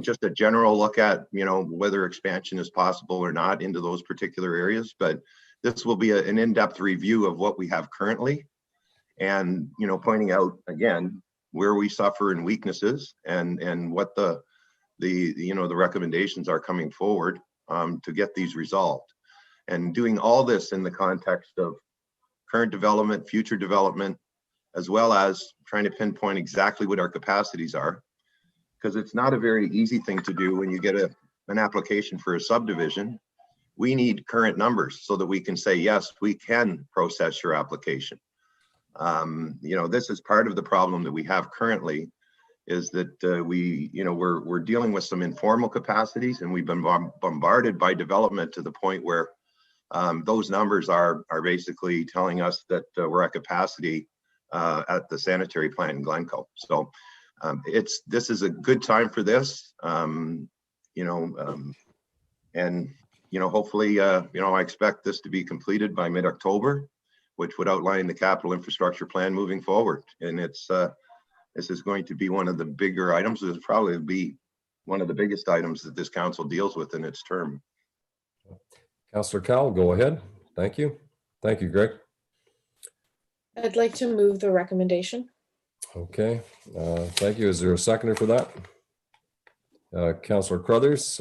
just a general look at, whether expansion is possible or not into those particular areas. But this will be an in-depth review of what we have currently, and pointing out again where we suffer in weaknesses and what the recommendations are coming forward to get these resolved, and doing all this in the context of current development, future development, as well as trying to pinpoint exactly what our capacities are. Because it's not a very easy thing to do when you get an application for a subdivision. we need current numbers so that we can say, yes, we can process your application. This is part of the problem that we have currently, is that we're dealing with some informal capacities, and we've been bombarded by development to the point where those numbers are basically telling us that we're at capacity at the sanitary plant in Glencoe. So this is a good time for this, hopefully, I expect this to be completed by mid-October, which would outline the capital infrastructure plan moving forward. And this is going to be one of the bigger items. It'll probably be one of the biggest items that this council deals with in its term. Councillor Cowell, go ahead. Thank you. Thank you, Greg. I'd like to move the recommendation. Okay, thank you. Is there a seconder for that? Councillor Crothers.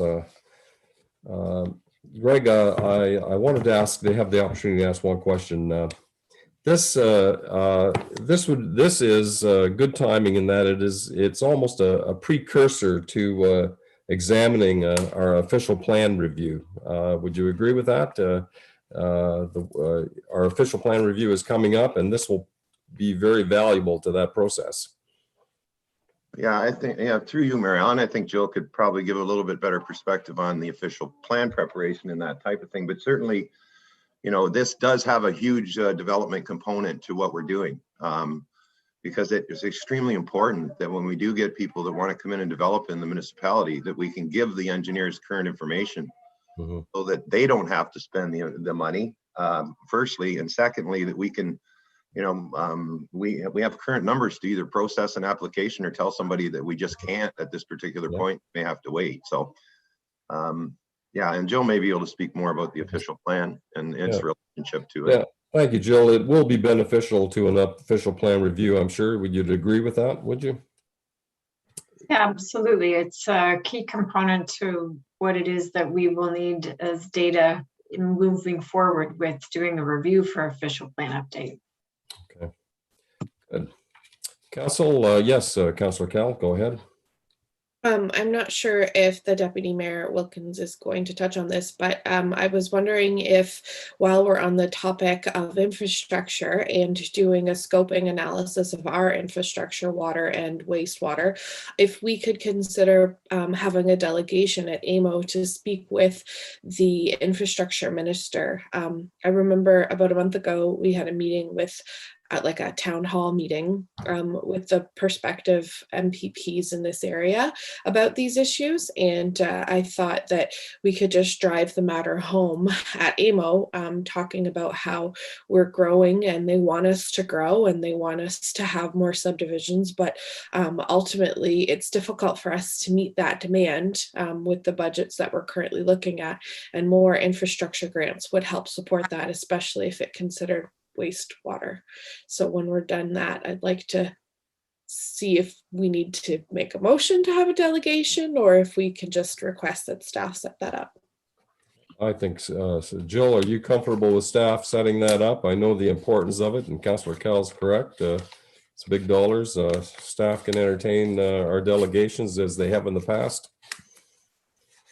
Greg, I wanted to ask, they have the opportunity to ask one question. This is good timing in that it's almost a precursor to examining our official plan review. Would you agree with that? Our official plan review is coming up, and this will be very valuable to that process. Yeah, I think, through you, Marianne, I think Jill could probably give a little bit better perspective on the official plan preparation and that type of thing. But certainly, this does have a huge development component to what we're doing, because it is extremely important that when we do get people that want to come in and develop in the municipality, that we can give the engineers current information so that they don't have to spend the money, firstly, and secondly, that we can, we have current numbers to either process an application or tell somebody that we just can't at this particular point, may have to wait. So, and Jill may be able to speak more about the official plan and its relationship to it. Yeah, thank you, Jill. It will be beneficial to an official plan review, I'm sure. Would you agree with that? Would you? Yeah, absolutely. It's a key component to what it is that we will need as data in moving forward with doing the review for official plan update. Okay, good. Council, yes, Councillor Cal, go ahead. I'm not sure if the Deputy Mayor Wilkins is going to touch on this, but I was wondering if, while we're on the topic of infrastructure and doing a scoping analysis of our infrastructure, water and wastewater, if we could consider having a delegation at AMO to speak with the infrastructure minister. I remember about a month ago, we had a meeting with at like a town hall meeting with the prospective MPPs in this area about these issues. And I thought that we could just drive the matter home at AMO, talking about how we're growing and they want us to grow and they want us to have more subdivisions. But ultimately, it's difficult for us to meet that demand with the budgets that we're currently looking at. And more infrastructure grants would help support that, especially if it considered wastewater. So when we're done that, I'd like to see if we need to make a motion to have a delegation or if we can just request that staff set that up. I think so. Jill, are you comfortable with staff setting that up? I know the importance of it, and Councillor Cal's correct. It's big dollars. Staff can entertain our delegations as they have in the past.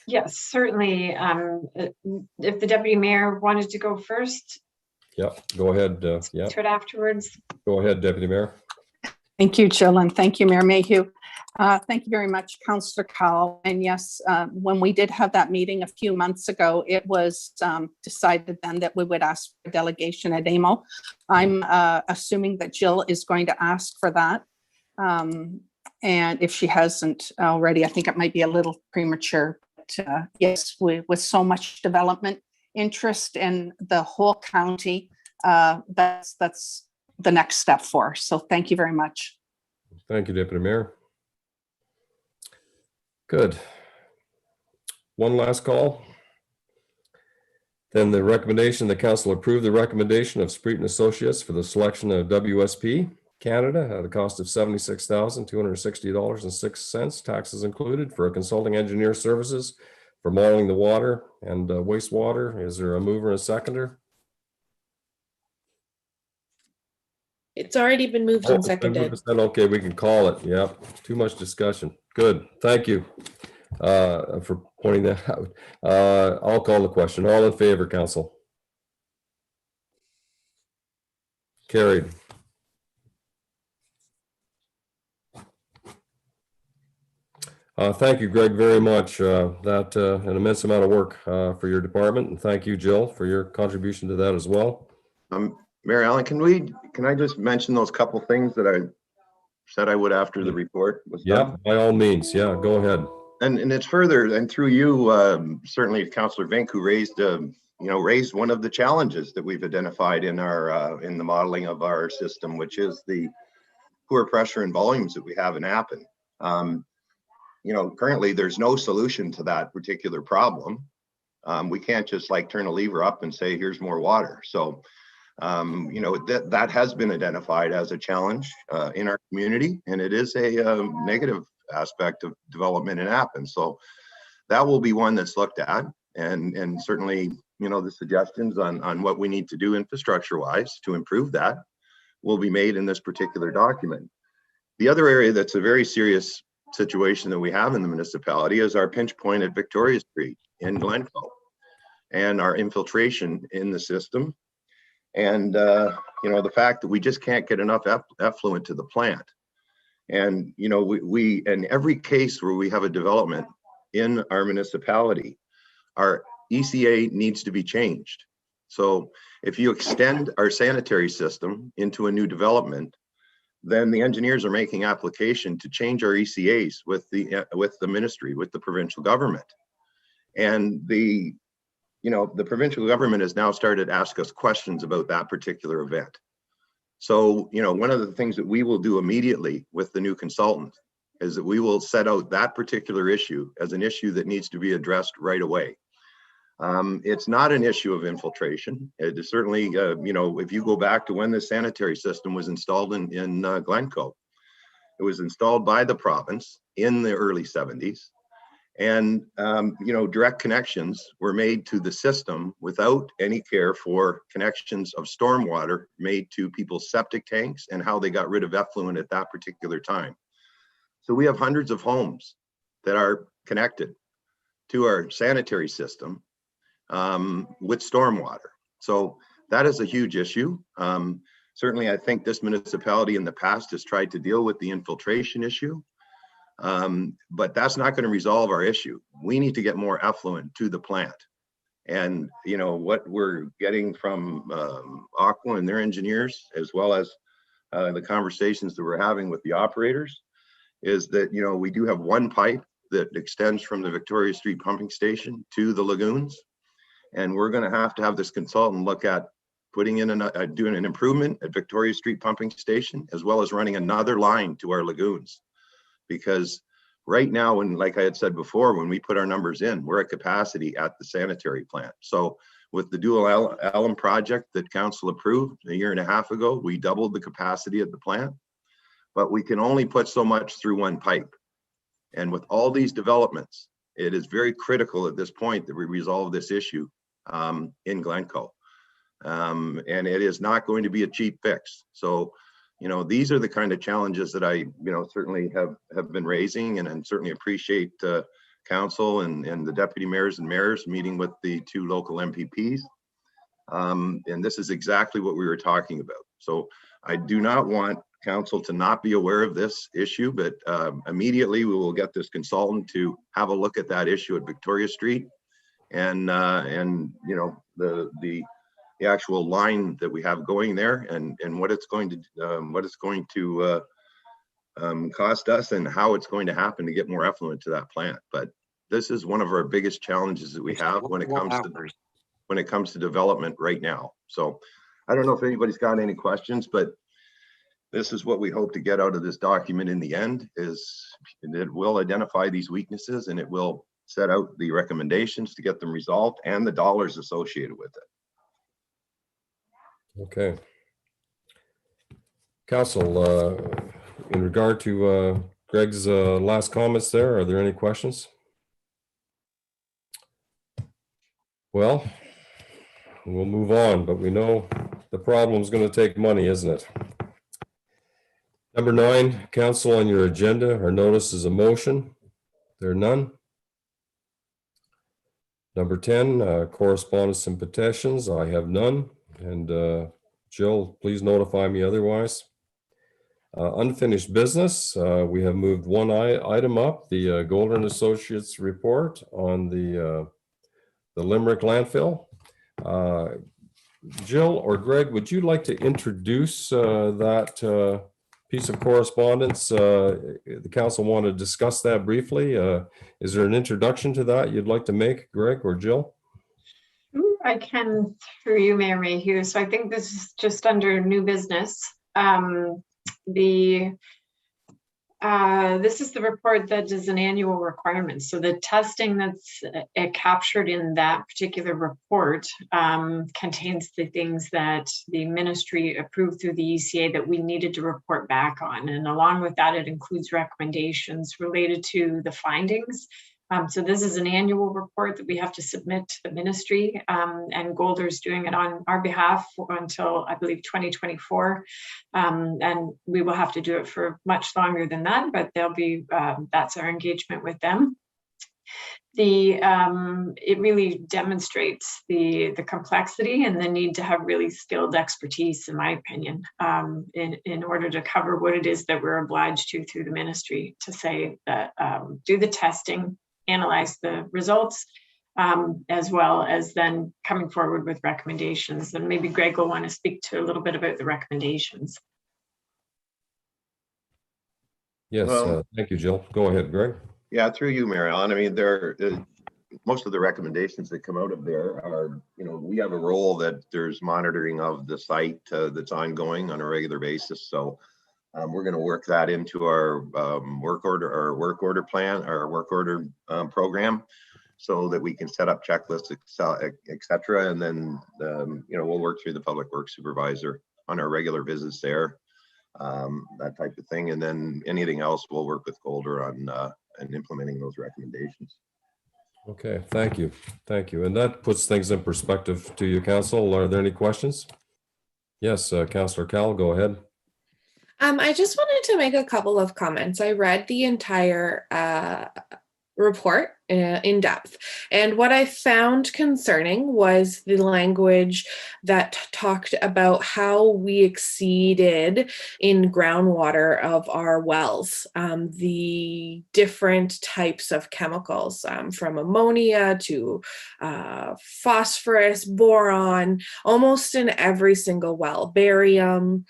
Yes, certainly. If the Deputy Mayor wanted to go first. Yep, go ahead. Yeah. Afterwards. Go ahead, Deputy Mayor. Thank you, Jill, and thank you, Mayor Mayhew. Thank you very much, Councillor Cowell. And yes, when we did have that meeting a few months ago, it was decided then that we would ask for a delegation at AMO. I'm assuming that Jill is going to ask for that. And if she hasn't already, I think it might be a little premature. But yes, with so much development interest in the whole county, that's the next step for us. So thank you very much. Thank you, Deputy Mayor. Good. One last call. Then the recommendation, the council approved the recommendation of Spreet and Associates for the selection of WSP Canada at a cost of $76,260.06, taxes included, for a consulting engineer services for modeling the water and wastewater. Is there a mover and a seconder? It's already been moved and seconded. Okay, we can call it. Yep. Too much discussion. Good. Thank you. For pointing that out. I'll call the question. All in favor, council? Carried. Thank you, Greg, very much. That an immense amount of work for your department, and thank you, Jill, for your contribution to that as well. Mayor Allen, can I just mention those couple things that I said I would after the report was done? Yeah, by all means. Yeah, go ahead. And it's further, and through you, certainly Councillor Vink, who raised one of the challenges that we've identified in our in the modeling of our system, which is the poor pressure and volumes that we have in Appin. Currently there's no solution to that particular problem. We can't just like turn a lever up and say, here's more water. So, that has been identified as a challenge in our community, and it is a negative aspect of development in Appin. So that will be one that's looked at, and certainly, the suggestions on what we need to do infrastructure wise to improve that will be made in this particular document. The other area that's a very serious situation that we have in the municipality is our pinch point at Victoria Street in Glencoe and our infiltration in the system. And, the fact that we just can't get enough effluent to the plant. And, we in every case where we have a development in our municipality, our ECA needs to be changed. So if you extend our sanitary system into a new development, then the engineers are making application to change our ECAs with the ministry, with the provincial government. And the provincial government has now started to ask us questions about that particular event. So, one of the things that we will do immediately with the new consultant is that we will set out that particular issue as an issue that needs to be addressed right away. It's not an issue of infiltration. It is certainly, if you go back to when the sanitary system was installed in Glencoe, it was installed by the province in the early 70s. And, direct connections were made to the system without any care for connections of stormwater made to people's septic tanks and how they got rid of effluent at that particular time. So we have hundreds of homes that are connected to our sanitary system with stormwater. So that is a huge issue. Certainly, I think this municipality in the past has tried to deal with the infiltration issue, but that's not going to resolve our issue. We need to get more effluent to the plant. And, what we're getting from Aqua and their engineers, as well as the conversations that we're having with the operators, is that, we do have one pipe that extends from the Victoria Street pumping station to the lagoons. And we're going to have this consultant look at putting in doing an improvement at Victoria Street pumping station, as well as running another line to our lagoons. Because right now, and like I had said before, when we put our numbers in, we're at capacity at the sanitary plant. So with the dual alum project that council approved a year and a half ago, we doubled the capacity at the plant, but we can only put so much through one pipe. And with all these developments, it is very critical at this point that we resolve this issue in Glencoe. And it is not going to be a cheap fix. So, these are the kind of challenges that I, certainly have been raising, and certainly appreciate council and the deputy mayors and mayors meeting with the two local MPPs. And this is exactly what we were talking about. So I do not want council to not be aware of this issue, but immediately we will get this consultant to have a look at that issue at Victoria Street and the actual line that we have going there, and what it's going to cost us, and how it's going to happen to get more effluent to that plant. But this is one of our biggest challenges that we have when it comes to development right now. So I don't know if anybody's got any questions, but this is what we hope to get out of this document in the end, is it will identify these weaknesses, and it will set out the recommendations to get them resolved and the dollars associated with it. Okay. Council, in regard to Greg's last comments there, are there any questions? Well, we'll move on, but we know the problem is going to take money, isn't it? Number 9, council, on your agenda, our notice is a motion. There are none. Number 10, correspondence and petitions. I have none. And Jill, please notify me otherwise. Unfinished business. We have moved one item up, the Golden Associates report on the Limerick landfill. Jill or Greg, would you like to introduce that piece of correspondence? The council want to discuss that briefly. Is there an introduction to that you'd like to make, Greg or Jill? I can, through you, Mayor Mayhew. So I think this is just under new business. This is the report that is an annual requirement. So the testing that's captured in that particular report contains the things that the ministry approved through the ECA that we needed to report back on. And along with that, it includes recommendations related to the findings. So this is an annual report that we have to submit to the ministry, and Golder's doing it on our behalf until, I believe, 2024. And we will have to do it for much longer than that, but they'll be, that's our engagement with them. It really demonstrates the complexity and the need to have really skilled expertise, in my opinion, in order to cover what it is that we're obliged to through the ministry to say that do the testing, analyze the results, as well as then coming forward with recommendations. And maybe Greg will want to speak to a little bit about the recommendations. Yes, thank you, Jill. Go ahead, Greg. Yeah, through you, Mary Ellen. I mean, most of the recommendations that come out of there are, we have a role that there's monitoring of the site that's ongoing on a regular basis. So we're going to work that into our work order plan, our work order program, so that we can set up checklists, et cetera. And then, we'll work through the public works supervisor on our regular visits there, that type of thing. And then anything else, we'll work with Golder on and implementing those recommendations. Okay, thank you. Thank you. And that puts things in perspective to you, Council. Are there any questions? Yes, Councillor Cal, go ahead. I just wanted to make a couple of comments. I read the entire report in depth, and what I found concerning was the language that talked about how we exceeded in groundwater of our wells, the different types of chemicals, from ammonia to phosphorus, boron, almost in every single well, barium.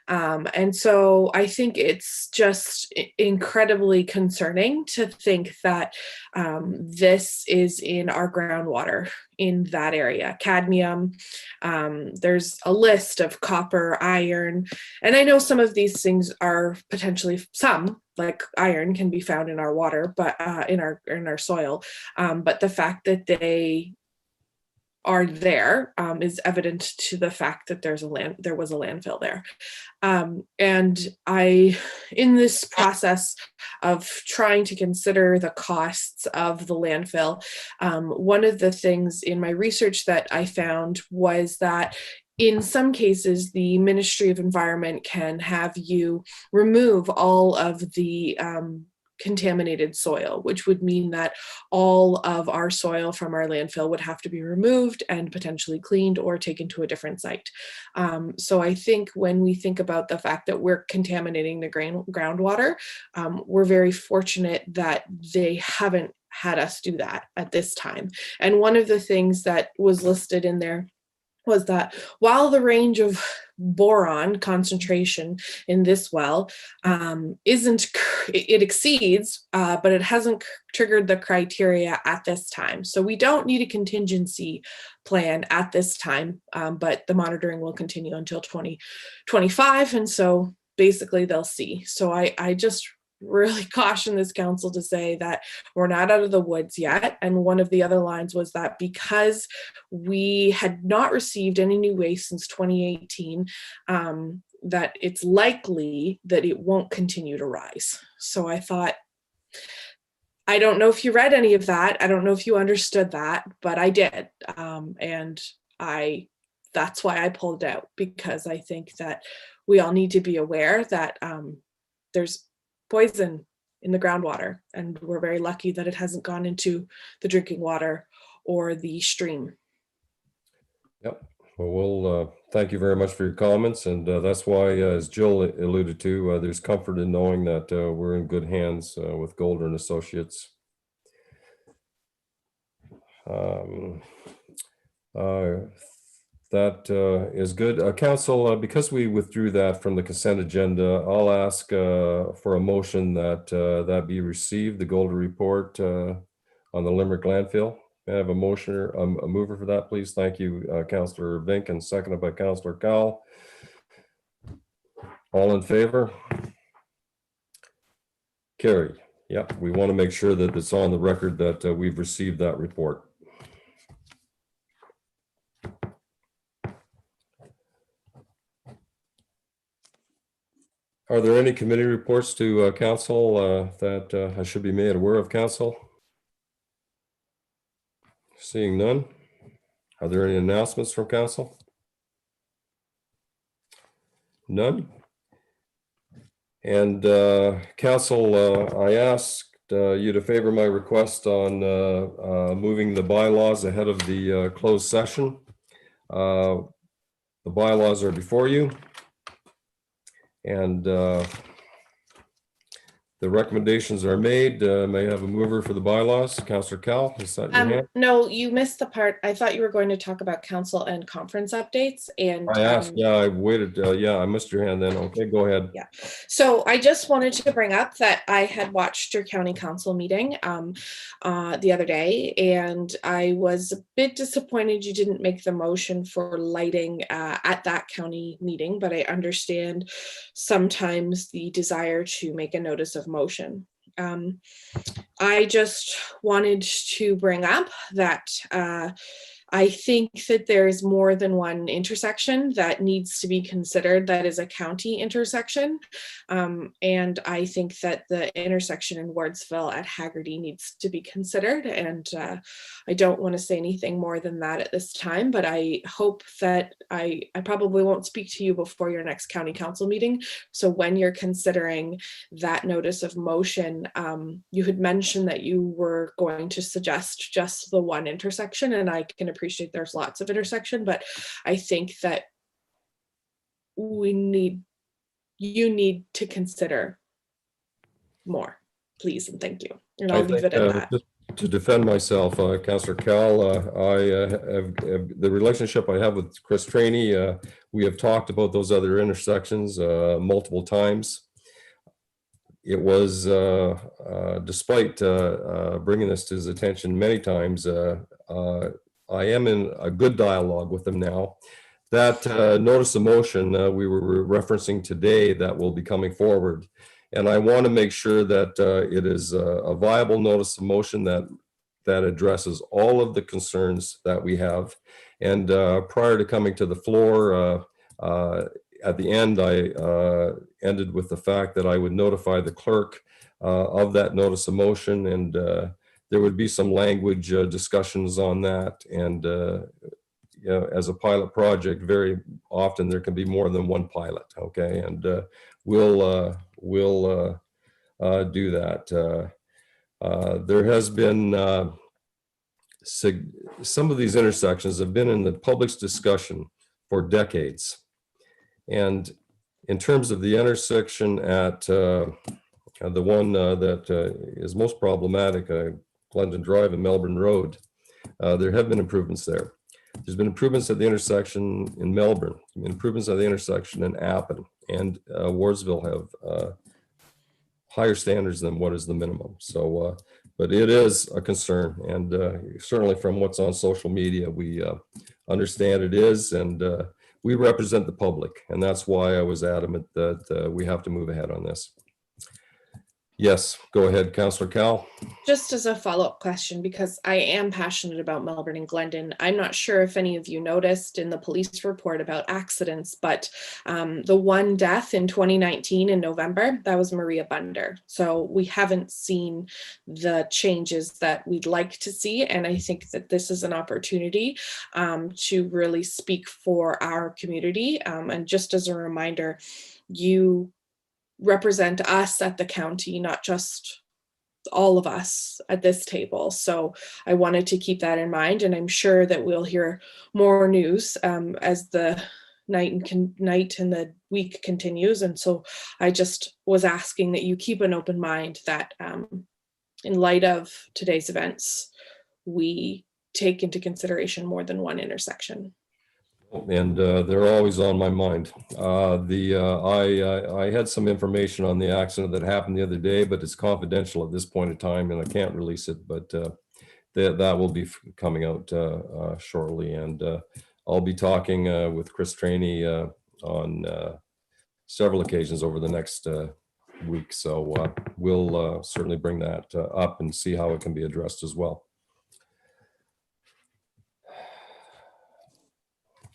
And so I think it's just incredibly concerning to think that this is in our groundwater in that area. Cadmium, there's a list of copper, iron, and I know some of these things are potentially, some like iron can be found in our water, but in our soil. But the fact that they are there is evident to the fact that there was a landfill there. And in this process of trying to consider the costs of the landfill, one of the things in my research that I found was that in some cases, the Ministry of Environment can have you remove all of the contaminated soil, which would mean that all of our soil from our landfill would have to be removed and potentially cleaned or taken to a different site. So I think when we think about the fact that we're contaminating the groundwater, we're very fortunate that they haven't had us do that at this time. And one of the things that was listed in there was that while the range of boron concentration in this well it exceeds, but it hasn't triggered the criteria at this time. So we don't need a contingency plan at this time, but the monitoring will continue until 2025. And so basically they'll see. So I just really caution this council to say that we're not out of the woods yet. And one of the other lines was that because we had not received any new waste since 2018, that it's likely that it won't continue to rise. So I thought, I don't know if you read any of that. I don't know if you understood that, but I did. And that's why I pulled it out, because I think that we all need to be aware that there's poison in the groundwater, and we're very lucky that it hasn't gone into the drinking water or the stream. Yep. Well, we'll thank you very much for your comments, and that's why, as Jill alluded to, there's comfort in knowing that we're in good hands with Golder and Associates. That is good. Council, because we withdrew that from the consent agenda, I'll ask for a motion that that be received, the Golder report on the Limerick landfill. May I have a motioner, a mover for that, please? Thank you, Councillor Vink, and seconded by Councillor Cowell. All in favor? Carried. Yep, we want to make sure that it's on the record that we've received that report. Are there any committee reports to council that I should be made aware of, council? Seeing none. Are there any announcements from council? None. And council, I asked you to favor my request on moving the bylaws ahead of the closed session. The bylaws are before you. And the recommendations are made. May I have a mover for the bylaws? Councillor Cowell, is that your hand? No, you missed the part. I thought you were going to talk about council and conference updates. And I asked, yeah, I waited. Yeah, I missed your hand then. Okay, go ahead. Yeah. So I just wanted to bring up that I had watched your county council meeting the other day, and I was a bit disappointed you didn't make the motion for lighting at that county meeting, but I understand sometimes the desire to make a notice of motion. I just wanted to bring up that I think that there is more than one intersection that needs to be considered that is a county intersection. And I think that the intersection in Wardsville at Haggerty needs to be considered. And I don't want to say anything more than that at this time, but I hope that I probably won't speak to you before your next county council meeting. So when you're considering that notice of motion, you had mentioned that you were going to suggest just the one intersection, and I can appreciate there's lots of intersection, but I think that you need to consider more, please and thank you. And I'll leave it at that. Just to defend myself, Councillor Cowell, the relationship I have with Chris Trainey, we have talked about those other intersections multiple times. It was, despite bringing this to his attention many times, I am in a good dialogue with them now. That notice of motion we were referencing today that will be coming forward. And I want to make sure that it is a viable notice of motion that addresses all of the concerns that we have. And prior to coming to the floor, at the end, I ended with the fact that I would notify the clerk of that notice of motion, and there would be some language discussions on that. And you know, as a pilot project, very often there can be more than one pilot. Okay, and we'll do that. There has been some of these intersections have been in the public's discussion for decades. And in terms of the intersection at the one that is most problematic, Glendon Drive and Melbourne Road, there have been improvements there. There's been improvements at the intersection in Melbourne, improvements at the intersection in Appin, and Wardsville have higher standards than what is the minimum. So, but it is a concern, and certainly from what's on social media, we understand it is, and we represent the public, and that's why I was adamant that we have to move ahead on this. Yes, go ahead, Councillor Cowell. Just as a follow-up question, because I am passionate about Melbourne and Glendon, I'm not sure if any of you noticed in the police report about accidents, but the one death in 2019 in November, that was Maria Bunder. So we haven't seen the changes that we'd like to see. And I think that this is an opportunity to really speak for our community. And just as a reminder, you represent us at the county, not just all of us at this table. So I wanted to keep that in mind, and I'm sure that we'll hear more news as the night and the week continues. And so I just was asking that you keep an open mind that in light of today's events, we take into consideration more than one intersection. And they're always on my mind. I had some information on the accident that happened the other day, but it's confidential at this point in time, and I can't release it. But that will be coming out shortly, and I'll be talking with Chris Trainey on several occasions over the next week. So we'll certainly bring that up and see how it can be addressed as well.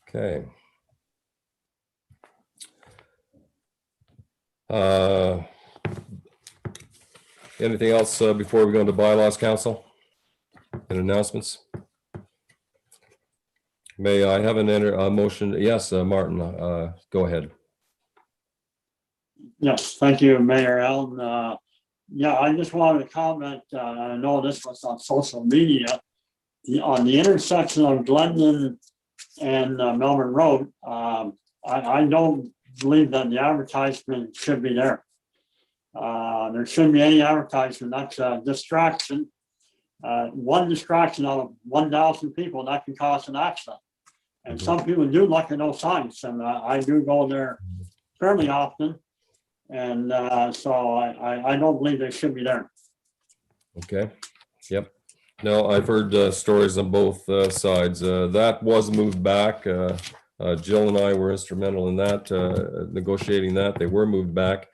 Okay. Anything else before we go into bylaws, council and announcements? May I have a motion? Yes, Martin, go ahead. Yes, thank you, Mayor Allen. Yeah, I just wanted to comment. I know this was on social media. On the intersection of Glendon and Melbourne Road, I don't believe that the advertisement should be there. There shouldn't be any advertisement. That's a distraction. One distraction out of 1,000 people, that can cause an accident. And some people do look at those signs, and I do go there fairly often. And so I don't believe they should be there. Okay. Yep. No, I've heard stories on both sides. That was moved back. Jill and I were instrumental in that, negotiating that. They were moved back.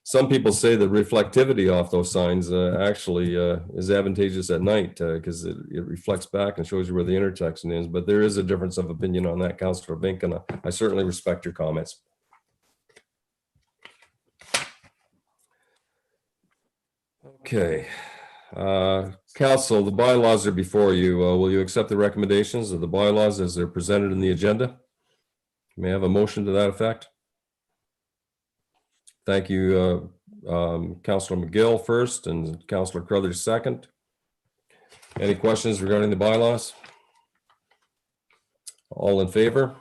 Some people say the reflectivity off those signs actually is advantageous at night because it reflects back and shows you where the intersection is. But there is a difference of opinion on that, Councillor Vink, and I certainly respect your comments. Okay. Council, the bylaws are before you. Will you accept the recommendations of the bylaws as they're presented in the agenda? May I have a motion to that effect? Thank you, Councillor McGill first and Councillor Crothers second. Any questions regarding the bylaws? All in favor?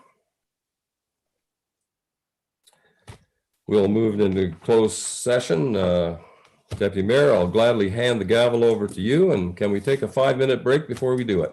We'll move into closed session. Deputy Mayor, I'll gladly hand the gavel over to you, and can we take a 5-minute break before we do it?